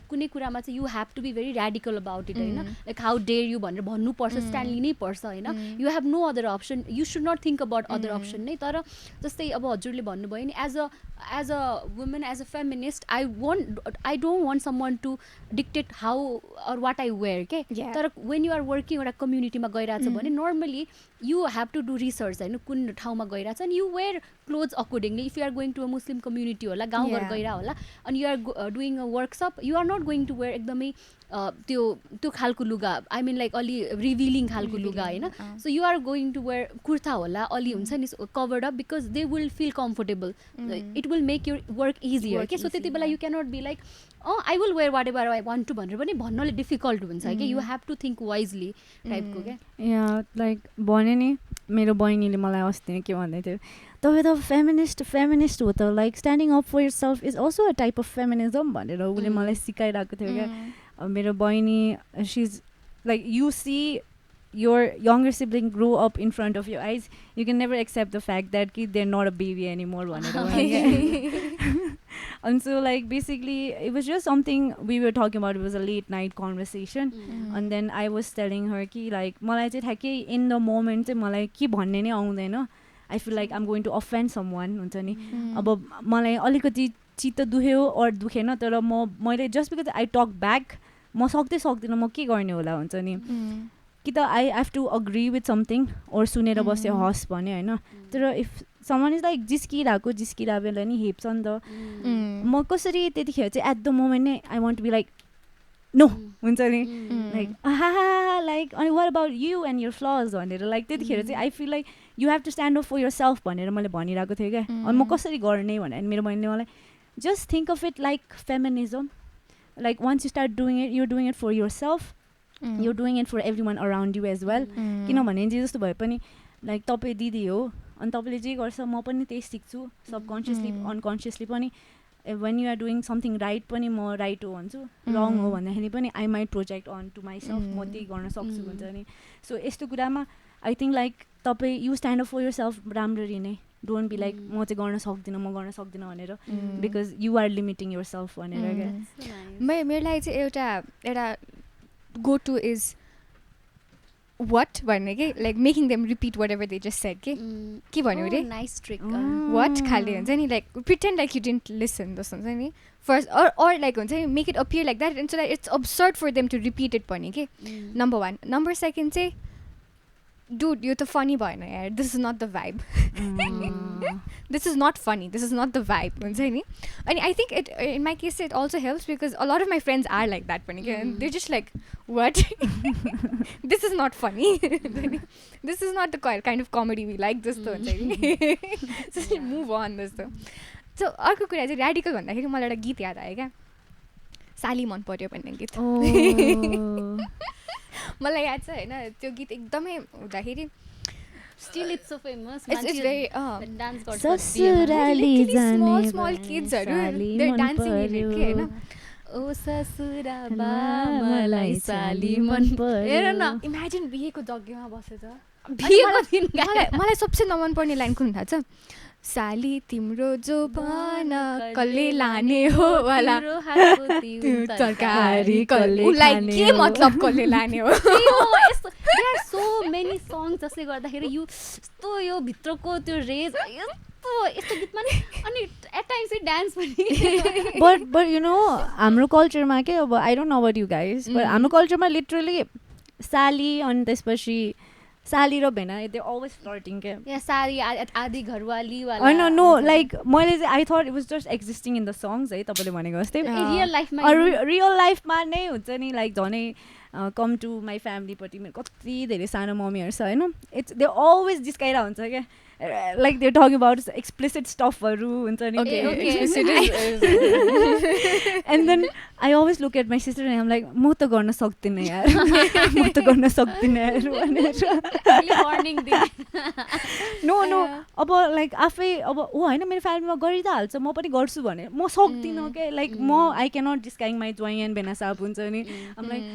कुनै कुरामा चाहिँ you have to be very radical about it होइन, like how dare you भनेर भन्नुपर्छ, स्ट्यान्ड लिनै पर्छ होइन, you have no other option, you should not think about other option नै. तर जस्तै अब हजुरले भन्नुभयो नि, as a woman, as a feminist, I don't want someone to dictate how or what I wear के. तर when you are working एउटा कम्युनिटीमा गइरहेछ भने normally you have to do research होइन, कुन ठाउँमा गइरहेछ, and you wear clothes accordingly. If you are going to a Muslim community होला, गाउँघर गइरा होला, and you are doing a workshop, you are not going to wear एकदमै त्यो खालको लुगा, I mean like अलि revealing खालको लुगा होइन. So you are going to wear kurta होला, अलि हुन्छ नि covered up, because they will feel comfortable. It will make your work easier के. So त्यति बेला you cannot be like, oh I will wear whatever I want to भनेर पनि भन्नले difficult हुन्छ के. You have to think wisely type को के. Yeah, like भने नि मेरो बहिनीले मलाई अस्ति के भन्दै थियो, तपाईँ त feminist हो त, like standing up for yourself is also a type of feminism भनेर उसले मलाई सिकाइरहेको थियो क्या. मेरो बहिनी, she's like, you see your younger sibling grow up in front of your eyes, you can never accept the fact that they're not a baby anymore भनेर. And so like basically it was just something we were talking about. It was a late night conversation, and then I was telling her कि like मलाई चाहिँ ठ्याक्कै in the moment चाहिँ मलाई के भन्ने नै आउँदैन. I feel like I'm going to offend someone हुन्छ नि. अब मलाई अलिकति चित्त दुख्यो or दुखेन, तर मैले just because I talk back म सक्दिनँ, म के गर्ने होला हुन्छ नि. कि त I have to agree with something or सुनेर बस्यो हस् भने होइन. तर if someone is like जिस्किरा बेला नि हेप्छ नि त, म कसरी त्यतिखेर चाहिँ at the moment नै I want to be like no हुन्छ नि, like like अनि what about you and your flaws भनेर, like त्यतिखेर चाहिँ I feel like you have to stand up for yourself भनेर मैले भनिरहेको थिएँ क्या. अनि म कसरी गर्ने भने मेरो बहिनीले मलाई just think of it like feminism, like once you start doing it, you're doing it for yourself, you're doing it for everyone around you as well. किनभने जे जस्तो भए पनि like तपाईँ दिदी हो अनि तपाईँले जे गर्छ म पनि त्यही सिक्छु, सबकन्सियसली अनकन्सियसली पनि. when you are doing something right पनि म right हो भन्छु, wrong हो भन्दाखेरि पनि I might project on to myself, म त्यही गर्न सक्छु भन्छ नि. So यस्तो कुरामा I think like तपाईँ you stand up for yourself राम्ररी नै, don't be like म चाहिँ गर्न सक्दिनँ भनेर, because you are limiting yourself भनेर क्या. मेरो लागि चाहिँ एउटा go to is what भन्ने के, like making them repeat whatever they just said के भन्यो रे, nice trick. what खाले हुन्छ नि, like pretend like you didn't listen जस्तो हुन्छ नि first, or like हुन्छ नि make it appear like that, and so that it's absurd for them to repeat it पनि के. number 1. number 2 चाहिँ dude यो त funny भएन यार, this is not the vibe. this is not funny, this is not the vibe हुन्छ नि. अनि I think it in my case it also helps because a lot of my friends are like that पनि के, and they're just like what this is not funny. this is not the kind of comedy we like जस्तो हुन्छ नि. so move on जस्तो. so अर्को कुरा चाहिँ radical भन्दाखेरि मलाई एउटा गीत याद आयो क्या, साली मन पर्यो भन्ने गीत. मलाई याद छ होइन त्यो गीत एकदमै हुँदाखेरि, still it's so famous, it's very dance गर्छ, ससुराली जाने small kidsहरू they're dancing in it के होइन. ओ ससुरा बाबालाई साली मन पर्यो. हेर न, इमेजिन बिहेको जग्गामा बसेछ. बिहेको दिन मलाई सबसे नमन पर्ने लाइन कुन थाहा छ, साली तिम्रो जो पाना कसले लाने हो वाला तरकारी कसले, उसलाई के मतलब कसले लाने हो. there are so many songs जसले गर्दाखेरि यस्तो यो भित्रको त्यो रेज यस्तो गीतमा नि, अनि एट टाइम्स चाहिँ डान्स पनि. but you know हाम्रो कल्चरमा के, अब I don't know about you guys, but हाम्रो कल्चरमा लिटरली साली अनि त्यसपछि साली र भेना they always flirting के. या साली आदि घरवाली वाला. I don't know, like मैले चाहिँ I thought it was just existing in the songs है तपाईँले भनेको जस्तै. रियल लाइफमा रियल लाइफमा नै हुन्छ नि, लाइक झनै कम टु माई फ्यामिलीपट्टि मेरो कति धेरै सानो मम्मीहरू छ होइन, इट्स दे अलवेज जिस्काइरहेको हुन्छ क्या, like they're talking about explicit stuffहरू हुन्छ नि. And then I always look at my sister and I'm like म त गर्न सक्दिनँ यार, म त गर्न सक्दिनँ यार भनेर. no अब लाइक आफै अब हो होइन, मेरो फ्यामिलीमा गरि त हाल्छ, म पनि गर्छु भने म सक्दिनँ क्या. लाइक म I cannot disguise my joy and बेना साप हुन्छ नि. I'm like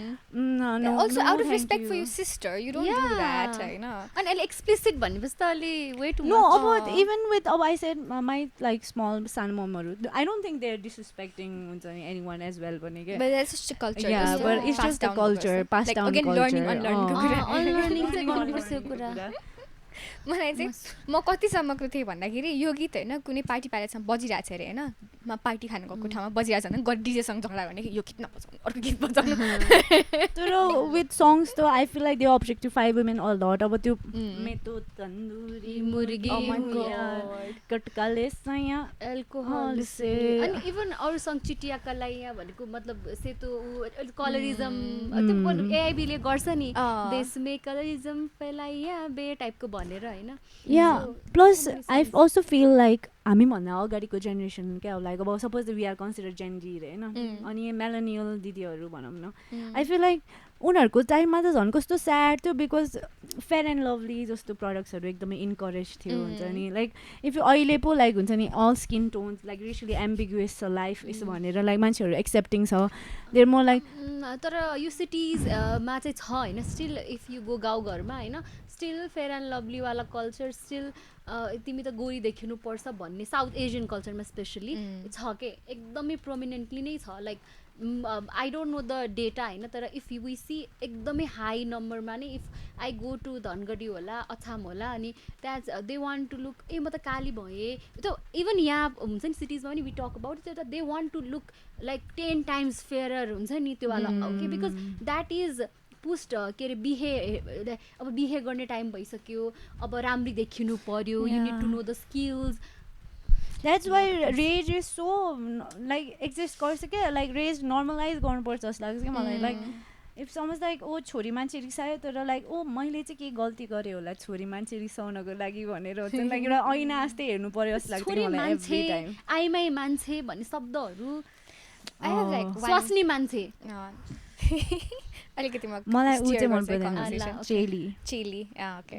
No, Also no, out of thank respect for you. your sister, you don't do that, होइन. अनि अहिले एक्सप्लिसिट भनेपछि त अलि way to No, about even with I said my like small सानो ममहरू, I don't think they're disrespecting हुन्छ नि anyone as well पनि के. But that's just a culture. Yeah, जस्तो but it's passed just the down culture, भएको छ. passed Like, down again, culture. learning, unlearning को कुरा. अनलर्निङ चाहिँ गर्नुपर्छ यो कुरा. मलाई चाहिँ म कतिसम्मको थिएँ भन्दाखेरि यो गीत होइन कुनै पार्टी प्यालेसमा बजिरहेको छ अरे होइन, म पार्टी खानु गएको ठाउँमा बजिरहेको छ भने डिजेसँग झगडा गर्ने कि यो गीत नबजाउनु अर्को गीत बजाउनु. तर with songs though I feel like they objectify women a lot. अब त्यो मेतो तन्दुरी मुर्गी, oh my मुर्गी, god, कटकाले सया एल्कोहल से. अनि इभन अरू सङ्ग चिटियाकालाई यहाँ भनेको मतलब सेतो कलरिजम त्यो एआइबीले गर्छ नि देशमे कलरिजम फैलाइया बे टाइपको भनेर होइन. Yeah, plus I also feel like हामीभन्दा अगाडिको जेनेरेसन क्या लाइक अब सपोज वी आर कन्सिडर जेन जी होइन, अनि मेलेनियल दिदीहरू भनौँ न, आई फिल लाइक उनीहरूको टाइममा त झन् कस्तो स्याड थियो बिकज फेयर एन्ड लभली जस्तो प्रडक्ट्सहरू एकदमै इन्करेज थियो हुन्छ नि. लाइक इफ अहिले पो लाइक हुन्छ नि all skin tones like really ambiguous छ लाइफ यसो भनेर लाइक मान्छेहरू एक्सेप्टिङ छ. देयर मोर लाइक तर यो सिटिजमा चाहिँ छ होइन, स्टिल इफ यु गो गाउँघरमा होइन स्टिल फेयर एन्ड लभलीवाला कल्चर स्टिल तिमी त गोरी देखिनुपर्छ भन्ने साउथ एसियन कल्चरमा स्पेसली छ के एकदमै प्रोमिनेन्टली नै छ. Like I don't know the data होइन, तर इफ वी सी एकदमै हाई नम्बरमा नै if I go to Dhangadhi होला अछाम होला अनि त्यहाँ दे वान्ट टु लुक म त काली भएँ त इभन यहाँ हुन्छ नि सिटिजमा पनि वी टक अबाउट त्यो त they want to look like 10 times fair हुन्छ नि त्योवाला okay because that is pushed के अरे अब बिहे गर्ने टाइम भइसक्यो, अब राम्ररी देखिनु पर्यो, you need to know the skills. That's why rage is so like exist गर्छ क्या, लाइक रेज नर्मलाइज गर्नुपर्छ जस्तो लाग्छ क्या मलाई. Like if suppose like oh छोरी मान्छे रिसायो तर लाइक ओ मैले चाहिँ के गल्ती गरेँ होला छोरी मान्छे रिसाउनको लागि भनेर हुन्छ लाइक एउटा ऐना जस्तै हेर्नु पर्यो जस्तो लाग्छ मलाई एभ्री टाइम. आइमाई मान्छे भन्ने शब्दहरू स्वास्नी मान्छे अलिकति मलाई ऊ चाहिँ मन पर्दैन चेली चेली. ओके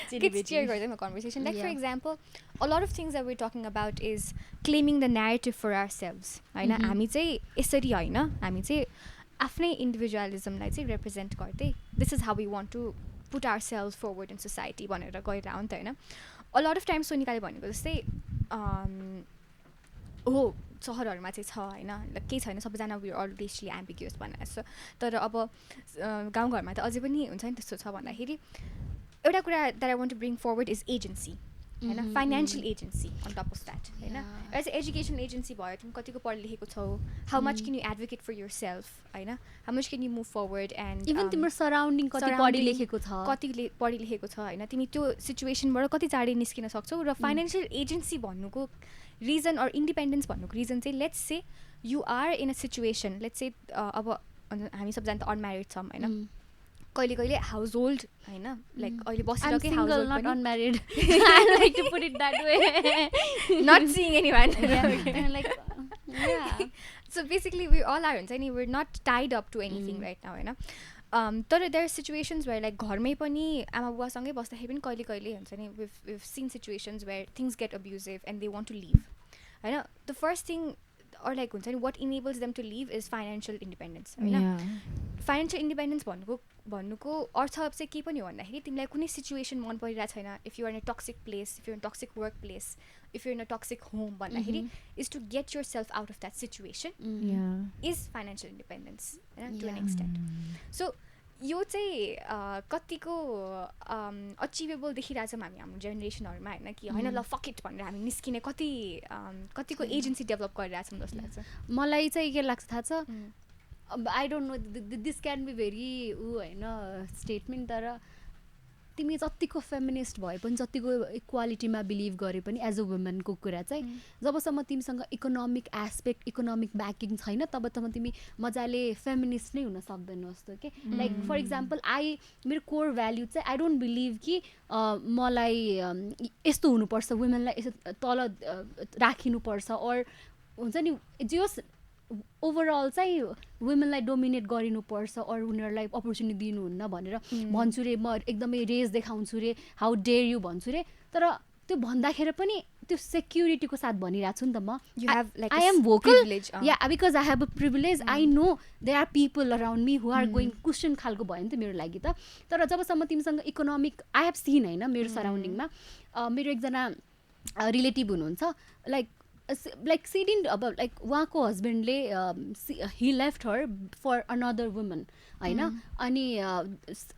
It's cheer गर्दै म conversation. Like for example, a lot of things that we're talking about is claiming the narrative for ourselves. होइन हामी चाहिँ यसरी होइन, हामी चाहिँ आफ्नै इन्डिभिजुअलिजमलाई चाहिँ रिप्रेजेन्ट गर्दै this is how we want to put ourselves forward in society भनेर गएर हो नि त होइन. A lot of times सोनिकाले भनेको जस्तै हो सहरहरूमा चाहिँ छ होइन, केही छैन सबैजना वी अल रेसियली एम्बिग्युअस भनेर जस्तो. तर अब गाउँघरमा त अझै पनि हुन्छ नि त्यस्तो छ भन्दाखेरि एउटा कुरा that I want to bring forward is agency होइन, financial agency on top of that होइन. एउटा चाहिँ एजुकेसन एजेन्सी भयो, तिमी कतिको पढ लेखेको छौ, how much can you advocate for yourself होइन, how much can you move forward and even तिम्रो सराउन्डिङ कति पढि लेखेको छ, कतिले पढि लेखेको छ होइन, तिमी त्यो सिचुएसनबाट कति चाँडै निस्किन सक्छौ. र फाइनेन्सियल एजेन्सी भन्नुको रिजन अर इन्डिपेन्डेन्स भन्नुको रिजन चाहिँ let's say you are in a situation, let's say अब हामी सबजना त अनम्यारिड छौँ होइन, कहिले कहिले हाउस होल्ड होइन लाइक अहिले बसिरहेकै household not unmarried I like to put it that way not seeing anyone like so basically we all are हुन्छ नि we are not tied up to anything right now होइन. तर देयर सिचुएसन्स वेयर लाइक घरमै पनि आमा बुवासँगै बस्दाखेरि पनि कहिले कहिले हुन्छ नि we've seen situations where things get abusive and they want to leave होइन. The first thing or like हुन्छ नि what enables them to leave is financial independence होइन. फाइनेन्सियल इन्डिपेन्डेन्स भन्नुको अर्थ चाहिँ के पनि हो भन्दाखेरि तिमीलाई कुनै सिचुएसन मन परिरहेको छैन, if you are in a toxic place, if you in toxic work place, if you in a toxic home भन्दाखेरि is to get yourself out of that situation is financial independence होइन टु एन एक्सटेन्ट. सो यो चाहिँ कतिको अचिभेबल देखिरहेछौँ हामी हाम्रो जेनेरेसनहरूमा होइन कि होइन ल फक इट भनेर हामी निस्किने कतिको एजेन्सी डेभलप गरिरहेछौँ जस्तो लाग्छ. मलाई चाहिँ के लाग्छ थाहा छ, I don't know this can be very होइन स्टेटमेन्ट, तर तिमी जतिको फेमिनिस्ट भए पनि जतिको इक्वालिटीमा बिलिभ गरे पनि एज अ वुमेनको कुरा चाहिँ जबसम्म तिमीसँग इकोनोमिक एस्पेक्ट इकोनोमिक ब्याकिङ छैन तबसम्म तिमी मजाले फेमिनिस्ट नै हुन सक्दैनौ जस्तो के. लाइक फर इक्जाम्पल मेरो कोर भ्याल्यु चाहिँ आई डोन्ट बिलिभ कि मलाई यस्तो हुनुपर्छ, वुमेनलाई यस्तो तल राखिनुपर्छ अर हुन्छ नि जस ओभरअल चाहिँ वुमेनलाई डोमिनेट गरिनुपर्छ अरू उनीहरूलाई अपर्च्युनिटी दिनुहुन्न भनेर भन्छु रे, म एकदमै रेज देखाउँछु रे, हाउ डेयर यु भन्छु रे. तर त्यो भन्दाखेरि पनि त्यो सेक्युरिटीको साथ भनिरहेको छु नि त म You have like I a am vocal privilege, yeah because I have a privilege I know there are people around me who are going cushion खालको भयो नि त मेरो लागि त तर जबसम्म तिमीसँग इकोनोमिक I have seen हैन मेरो सराउन्डिङमा मेरो एकजना रिलेटिभ हुनुहुन्छ like she didn't अब like उहाँको हस्बेन्डले he left her for another woman हैन अनि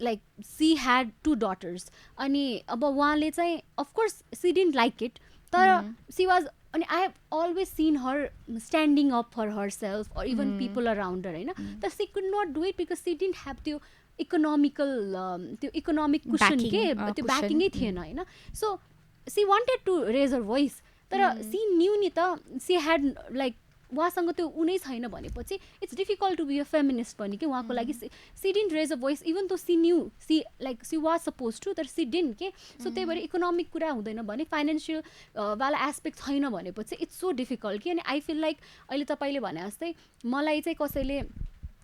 like she had 2 daughters अनि अब उहाँले चाहिँ of course she didn't like it तर she was अनि I have always seen her standing up for herself or even people around her हैन तर she could not do it because she didn't have त्यो इकोनोमिकल त्यो इकोनोमिक कुसन के त्यो ब्याकिङै थिएन हैन so she wanted to raise her voice तर she knew नि त she had like उहाँसँग त्यो उनै छैन भनेपछि it's difficult to be a feminist पनि कि उहाँको लागि she didn't raise a voice even though she knew she was supposed to तर she didn't के सो त्यही भएर इकोनोमिक कुरा हुँदैन भने फाइनेन्सियल वाला एस्पेक्ट छैन भनेपछि इट्स सो डिफिकल्ट कि अनि आई फिल लाइक अहिले तपाईँले भने जस्तै मलाई चाहिँ कसैले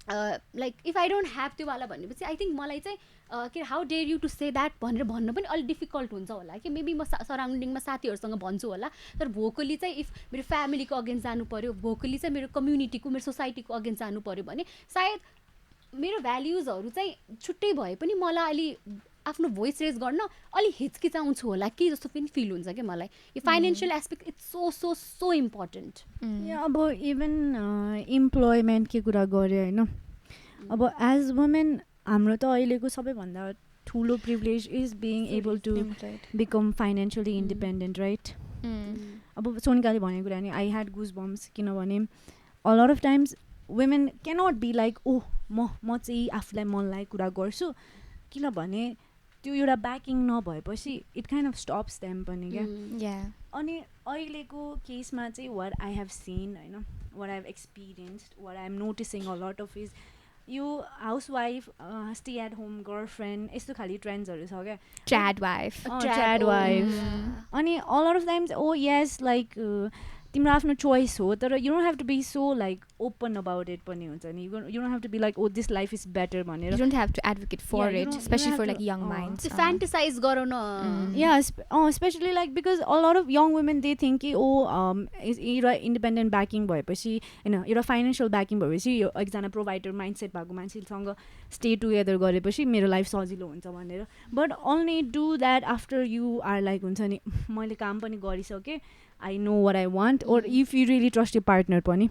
like if I don't have त्यो वाला भनेपछि आई थिङ्क मलाई चाहिँ के how dare you to say that भनेर भन्न पनि अलिक डिफिकल्ट हुन्छ होला कि मेबी म सराउन्डिङमा साथीहरूसँग भन्छु होला तर भोकली चाहिँ इफ मेरो फ्यामिलीको अगेन्स्ट जानु पऱ्यो भोकली चाहिँ मेरो कम्युनिटीको मेरो सोसाइटीको अगेन्स्ट जानु पऱ्यो भने सायद मेरो भ्याल्युजहरू चाहिँ छुट्टै भए पनि मलाई अलि आफ्नो भोइस रेज गर्न अलिक हिचकिचाउँछु होला कि जस्तो पनि फिल हुन्छ क्या मलाई यो financial aspect it's so so so important अब इभन इम्प्लोइमेन्टकै कुरा गऱ्यो होइन अब एज वुमेन हाम्रो त अहिलेको सबैभन्दा ठुलो privilege is being able to become financially independent right अब सोनिकाले भनेको कुरा नि आई ह्याड गुज बम्स किनभने a lot of times women cannot be like oh म चाहिँ आफूलाई मन लागेको कुरा गर्छु किनभने त्यो एउटा ब्याकिङ नभएपछि it kind of stops them पनि क्या अनि अहिलेको केसमा चाहिँ वाट आई हेभ सिन होइन what I have experienced what I am noticing a lot of is यो housewife stay at home girlfriend यस्तो खालि ट्रेन्ड्सहरू छ क्या ट्र्याड वाइफ अनि all of times oh yes like तिम्रो आफ्नो चोइस हो तर you don't have to be so like open about it पनि हुन्छ नि you don't have to be like oh this life is better भनेर You don't have to advocate for it, especially for like young minds. Fantasise गराउन specially like because a lot of young women they think कि एउटा इन्डिपेन्डेन्ट ब्याकिङ भएपछि होइन एउटा फाइनेन्सियल ब्याकिङ भएपछि यो एकजना प्रोभाइडर माइन्डसेट भएको मान्छेसँग स्टे टुगेदर गरेपछि मेरो लाइफ सजिलो हुन्छ भनेर but only do that after you are like हुन्छ नि मैले काम पनि गरिसकेँ I know what I want or if you really trust your partner pani.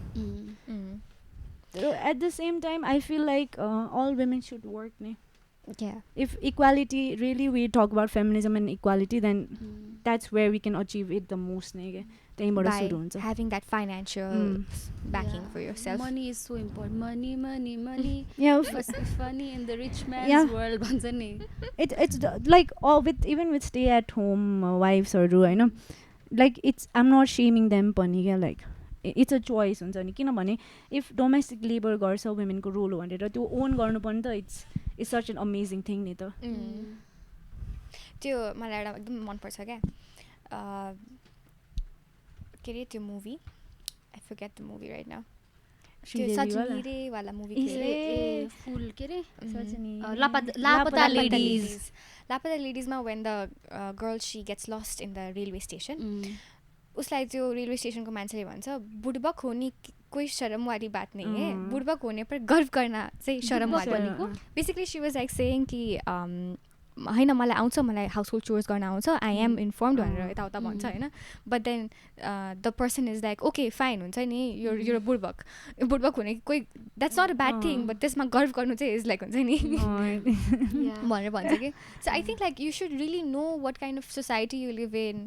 So at the same time I feel like all women should work ne. Yeah. If equality really we talk about feminism and equality then that's where we can achieve it the most ne. By having that financial backing for yourself. Money is so important. Money. Yeah. Funny in the rich man's world bhन्छ नि. It's like even with stay at home wives or do I know. Like I'm not shaming them पनि क्या like it's a choice हुन्छ नि किनभने if domestic labor गर्छ womenको रोल हो भनेर त्यो ओन गर्नु पनि त it's such an amazing thing नि त त्यो मलाई एउटा एकदम मनपर्छ क्या के अरे त्यो movie I forget the movie right now सजनी वाला मुभी फुल के रे लापता लेडिजमा when the girl she gets lost in the railway station उसलाई त्यो रेलवे स्टेसनको मान्छेले भन्छ बुडबक होने कोही शर्म वाली बात नहीं है बुडबक होने पर गर्व करना चाहिँ शर्म वाली basically she was like saying कि होइन मलाई आउँछ मलाई हाउस होल्ड चोर्स गर्न आउँछ आई एम इन्फर्मड भनेर यताउता भन्छ होइन but then the person is like okay fine हुन्छ नि यो बुडबक हुने कोही that's not a bad thing but त्यसमा गर्व गर्नु चाहिँ इज लाइक हुन्छ नि भनेर भन्छ कि so I think like you should really know what kind of society you live in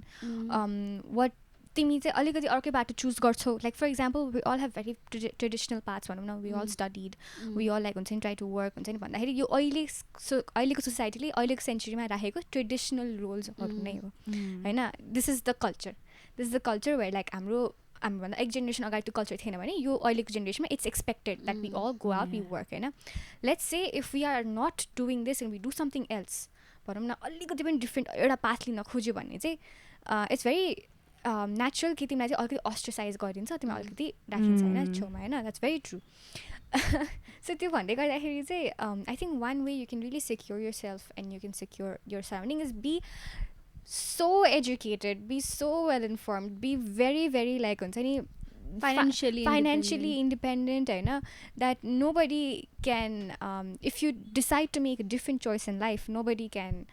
what तिमी चाहिँ अलिकति अर्कै बाटो चुज गर्छौ like for example we all have very traditional paths भनौँ न we all studied we all like हुन्छ नि ट्राई टु वर्क हुन्छ नि भन्दाखेरि यो अहिलेको सोसाइटीले अहिलेको सेन्चुरीमा राखेको ट्रेडिसनल रोल्सहरू नै हो होइन this is the culture where like हामीभन्दा एक जेनेरेसन अगाडि त्यो कल्चर थिएन भने यो अहिलेको जेनेरेसनमा it's expected that we all go out we work होइन let's say if we are not doing this and we do something else भनौँ न अलिकति पनि डिफ्रेन्ट एउटा पाथ लिन खोज्यो भने चाहिँ इट्स भेरी नेचुरल कि तिमीलाई चाहिँ अलिकति अस्ट्रसाइज गरिदिन्छ तिमीलाई अलिकति राखिन्छ होइन छेउमा होइन द्याट्स भेरी ट्रु सो त्यो भन्दै गर्दाखेरि चाहिँ I think one way you can really secure your self and you can secure your surrounding is be so educated, be so well informed, be very very like हुन्छ नि financially independent होइन, that nobody can if you decide to make a different choice in life, nobody can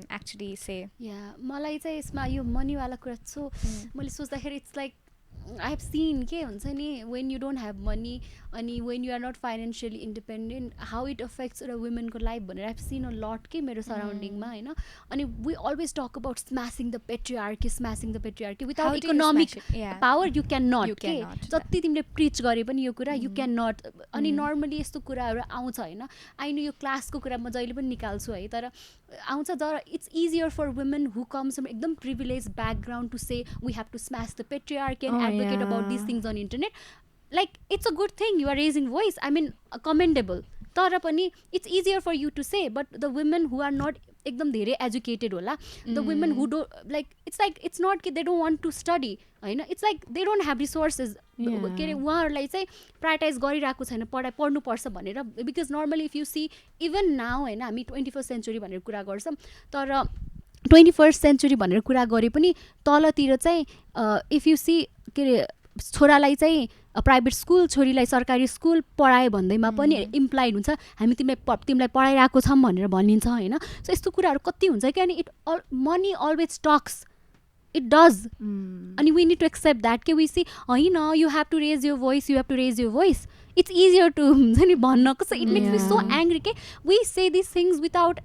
actually say. मलाई चाहिँ यसमा यो मनीवाला कुरा सो मैले सोच्दाखेरि it's like I have seen के हुन्छ नि when you don't have money अनि when you are not financially independent how it affects a women को life भनेर I have seen a lot के मेरो surrounding मा होइन. अनि we always talk about smashing the patriarchy without economic power you cannot के जति तिमीले प्रिच गरे पनि यो कुरा you cannot. अनि नर्मली यस्तो कुराहरू आउँछ होइन. आई नो यो क्लासको कुरा म जहिले पनि निकाल्छु है, तर आउँछ जर it's easier for women who comes from एकदम privilege background to say we have to smash the patriarchy and advocate about this things on internet. Like it's a good thing you are raising voice, I mean commendable, तर पनि it's easier for you to say. But the women who are not एकदम धेरै एजुकेटेड होला, the women who do like it's not कि they don't want to study होइन, it's like they don't have resources के अरे उहाँहरूलाई चाहिँ प्रायोरिटाइज गरिरहेको छैन पढ्नुपर्छ भनेर. Because normally if you see even now होइन हामी 21st सेन्चुरी भनेर कुरा गर्छौँ, तर 21st सेन्चुरी भनेर कुरा गरे पनि तलतिर चाहिँ इफ यु सी के अरे छोरालाई चाहिँ प्राइभेट स्कुल छोरीलाई सरकारी स्कुल पढायो भन्दैमा पनि इम्प्लाइड हुन्छ हामी तिमीलाई पढाइरहेको छौँ भनेर भनिन्छ होइन. सो यस्तो कुराहरू कति हुन्छ कि अनि money always talks, it does. अनि we need to accept that के वी सी होइन you have to raise your voice, it's easier to हुन्छ नि भन्न. कस्तो it makes me so angry के we say this things without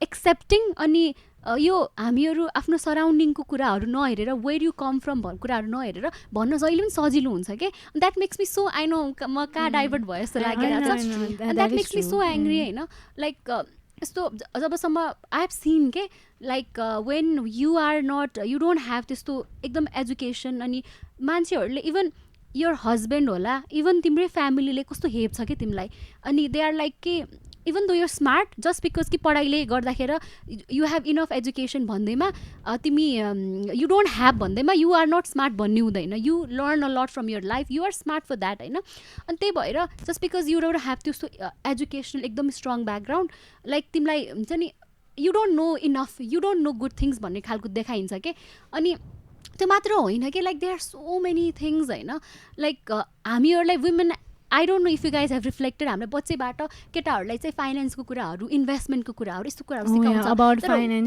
accepting. अनि यो हामीहरू आफ्नो सराउन्डिङको कुराहरू नहेरेर वेयर यु कम फ्रम कुराहरू नहेरेर भन्न जहिले पनि सजिलो हुन्छ कि. That makes me so I know म कहाँ डाइभर्ट भयो जस्तो लागिरहेको छ. That makes me so angry होइन. लाइक यस्तो जबसम्म आई हेभ सिन के like when you are not you don't have त्यस्तो एकदम एजुकेसन अनि मान्छेहरूले इभन योर हस्बेन्ड होला इभन तिम्रै फ्यामिलीले कस्तो हेप्छ कि तिमीलाई. अनि दे आर लाइक के even though your smart just because कि पढाइले गर्दाखेरि यु हेभ इनफ एजुकेसन भन्दैमा तिमी यु डोन्ट ह्याभ भन्दैमा यु आर नट स्मार्ट भन्ने हुँदैन. You learn a lot from your life, you are smart for that होइन. अनि त्यही भएर just because you don't have त्यस्तो एजुकेसनल एकदम स्ट्रङ ब्याकग्राउन्ड लाइक तिमीलाई हुन्छ नि you don't know enough, you don't know good things भन्ने खालको देखाइन्छ कि. अनि त्यो मात्र होइन कि like there are so many things होइन. लाइक हामीहरूलाई women I don't know if you guys have reflected हाम्रो बच्चैबाट केटाहरूलाई चाहिँ फाइनेन्सको कुराहरू इन्भेस्टमेन्टको कुराहरू यस्तो कुराहरू सिकाउँछ.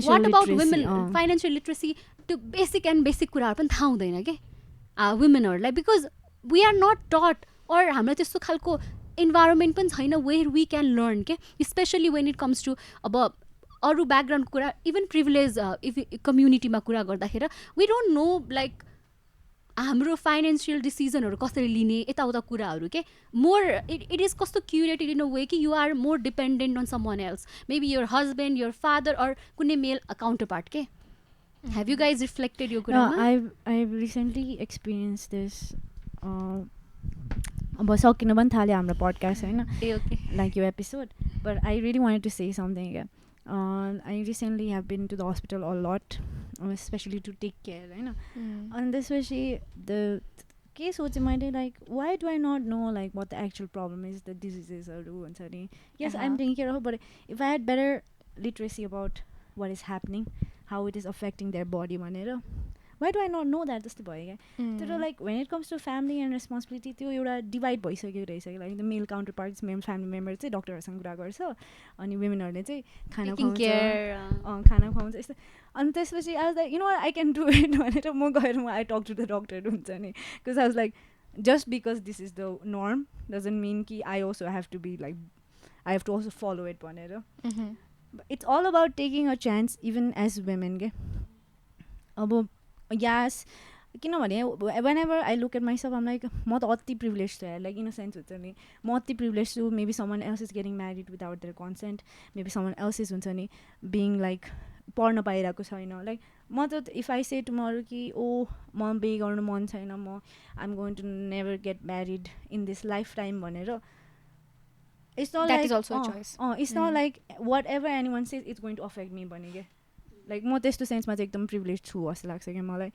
What about women financial literacy त्यो बेसिक कुराहरू पनि थाहा हुँदैन कि वुमेनहरूलाई because we are not taught or हामीलाई त्यस्तो खालको इन्भाइरोमेन्ट पनि छैन वेयर वी क्यान लर्न के. Specially when it comes to अब अरू ब्याकग्राउन्डको कुरा इभन प्रिभिलेज इफ कम्युनिटीमा कुरा गर्दाखेरि वी डोन्ट नो लाइक हाम्रो फाइनेन्सियल डिसिजनहरू कसरी लिने यताउता कुराहरू के. मोर इट इज कस्तो क्युरेटेड इन अ वे कि you are more dependent on someone else, maybe your husband your father or कुनै मेल काउन्टर पार्ट के. हेभ यु गाइज रिफ्लेक्टेड यो कुरामा? I have recently experience this. अब सकिन पनि थाल्यो हाम्रो पडकास्ट होइन, लाइक यो episode. But I really wanted to say something क्या. I recently have been to the hospital a lot, especially to take care होइन. अनि त्यसपछि के सोचेँ मैले like why do I not know like what the actual problem is, the diseasesहरू हुन्छ नि. Yes, I'm taking care of, but if I had better literacy about what is happening, how it is affecting their body भनेर why do I not know that जस्तो भयो क्या. तर like when it comes to family and responsibility त्यो एउटा डिभाइड भइसकेको रहेछ कि. Like the male counterparts male family member चाहिँ डक्टरहरूसँग कुरा गर्छ अनि वुमेनहरूले चाहिँ खाना खुवाउँछ यस्तो. अनि त्यसपछि I was like you know I can do it भनेर म गएर I talk to the doctor हुन्छ नि. Because I was like just because this is the norm doesn't mean कि I also have to be like I have to also follow it भनेर. It's all about taking a chance even as women के. अब yes किनभने whenever I look at myself um like म त अति प्रिभिलेज छु लाइक इन अ सेन्स हुन्छ नि. म अति प्रिभिलेज छु. Maybe someone else is getting married without their consent, maybe someone else is हुन्छ नि बिङ लाइक पढ्न पाइरहेको छैन. लाइक म त इफ आई से टुमरो कि ओ म बिहे गर्नु मन छैन, म I'm going to never get married in this lifetime भनेर it's not like it's not like whatever anyone says it's going to affect me भने क्या. लाइक म त्यस्तो सेन्समा चाहिँ एकदम प्रिभिलेज छु जस्तो लाग्छ क्या मलाई.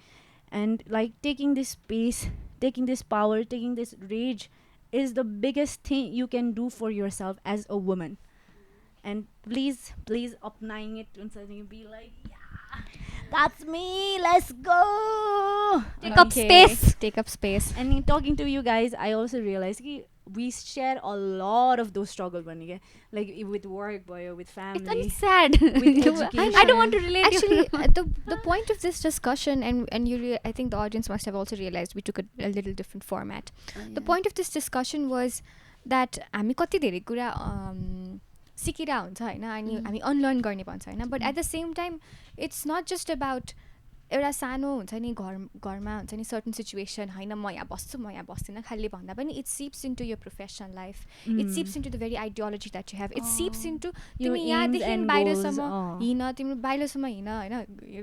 And like taking this space, taking this power, taking this rage is the biggest thing you can do for yourself as a woman. And please अपनाइङ इट हुन्छ नि. Be like That's me. Let's go. Take up space. Take up space. And in talking to you guys, I also realized that we share a lot of those struggles, like with work, with family. It's sad. With education. I don't want to relate. Actually, the point of this discussion, and I think the audience must have also realized we took a little different format. The point of this discussion was that हामी कति धेरै कुरा सिकिरा हुन्छ हैन अनि हामी अनलर्न गर्ने भन्छ हैन but at the same time it's not just about एउटा सानो हुन्छ नि घरमा हुन्छ नि सर्टन सिचुएसन हैन म यहाँ बस्छु म यहाँ बस्दिनँ खाली भन्दा पनि it seeps into your professional life it seeps into the very ideology that you have it seeps into तिमी यहाँदेखि बाहिरसम्म हिँड तिम्रो बाहिरसम्म हिँड होइन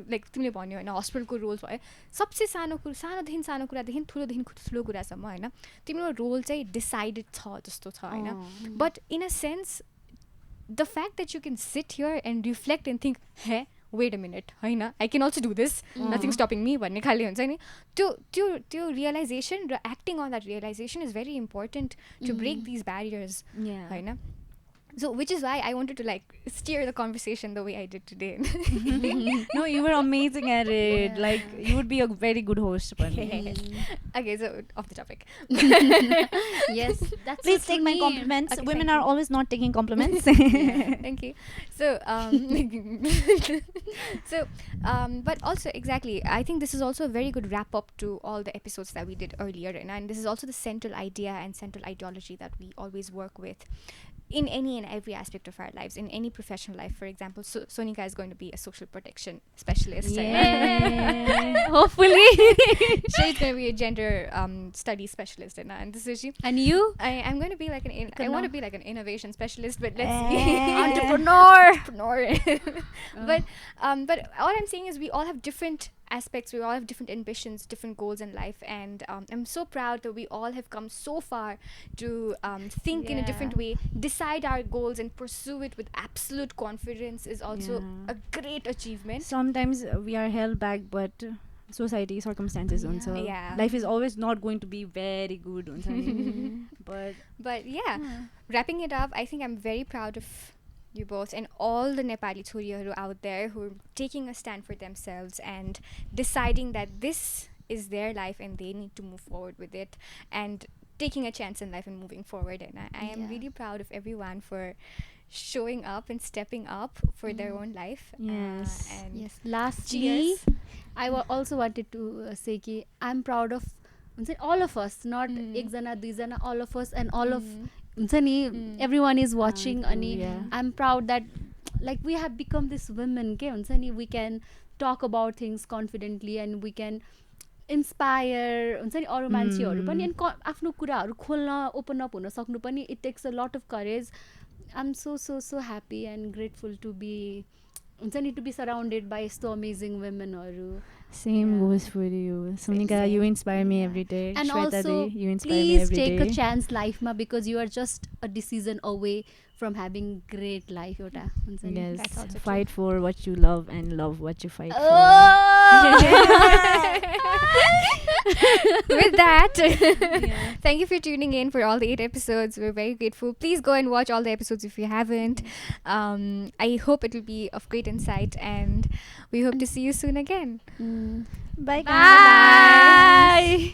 लाइक तिमीले भन्यो होइन हस्पिटलको रोल भयो सबसे सानोदेखि सानो कुरादेखि ठुलोदेखि ठुलो कुरासम्म होइन तिम्रो रोल चाहिँ डिसाइडेड छ जस्तो छ होइन but in a sense the fact that you can sit here and reflect and think हे wait a minute होइन I can also do this nothing stopping me भन्ने खाले हुन्छ नि त्यो realization र acting on that realization is very important to break these barriers होइन so which is why I wanted to like steer the conversation the way I did today. No, you were amazing at it. Like you would be a very good host. Okay, so off the topic. Yes, that's please take my compliments. Okay, women are always not taking compliments. Thank you. So but also exactly I think this is also a very good wrap up to all the episodes that we did earlier, and this is also the central idea and central ideology that we always work with in any and every aspect of our lives, in any professional life. For example, Sonika is going to be a social protection specialist. Hopefully. She's going to be a gender studies specialist, and this is she. And you? I'm going to be like I want to be like an innovation specialist, but let's see. Entrepreneur. But all I'm saying is we all have different aspects, we all have different ambitions, different goals in life, and I'm so proud that we all have come so far to think in a different way, decide our goals and pursue it with absolute confidence is also a great achievement. Sometimes we are held back, but society circumstances life is always not going to be very good but wrapping it up, I think I'm very proud of you both and all the Nepali Chhori Haru out there who are taking a stand for themselves and deciding that this is their life and they need to move forward with it and taking a chance in life and moving forward. And I am really proud of everyone for showing up and stepping up for their own life. Yes. Lastly, I also wanted to say कि I'm proud of all of us, not एकजना दुईजना, all of us and all of everyone is watching. I'm proud that like we have become this women we can talk about things confidently and we can inspire अरू मान्छेहरू पनि and आफ्नो कुराहरू खोल्न open up हुन सक्नु पनि it takes a lot of courage. I'm so happy and grateful to be surrounded by so amazing women हरू. Same goes for you, Sonika. You inspire me every day. And Shweta also, you inspire me every day. please take a chance life ma because you are just a decision away from having great life. Yes, fight for what you love and love what you fight for. With that, thank you for tuning in for all the 8 episodes. We're very grateful. Please go and watch all the episodes if you haven't. I hope it will be of great insight, and we hope to see you soon again. Bye. Bye.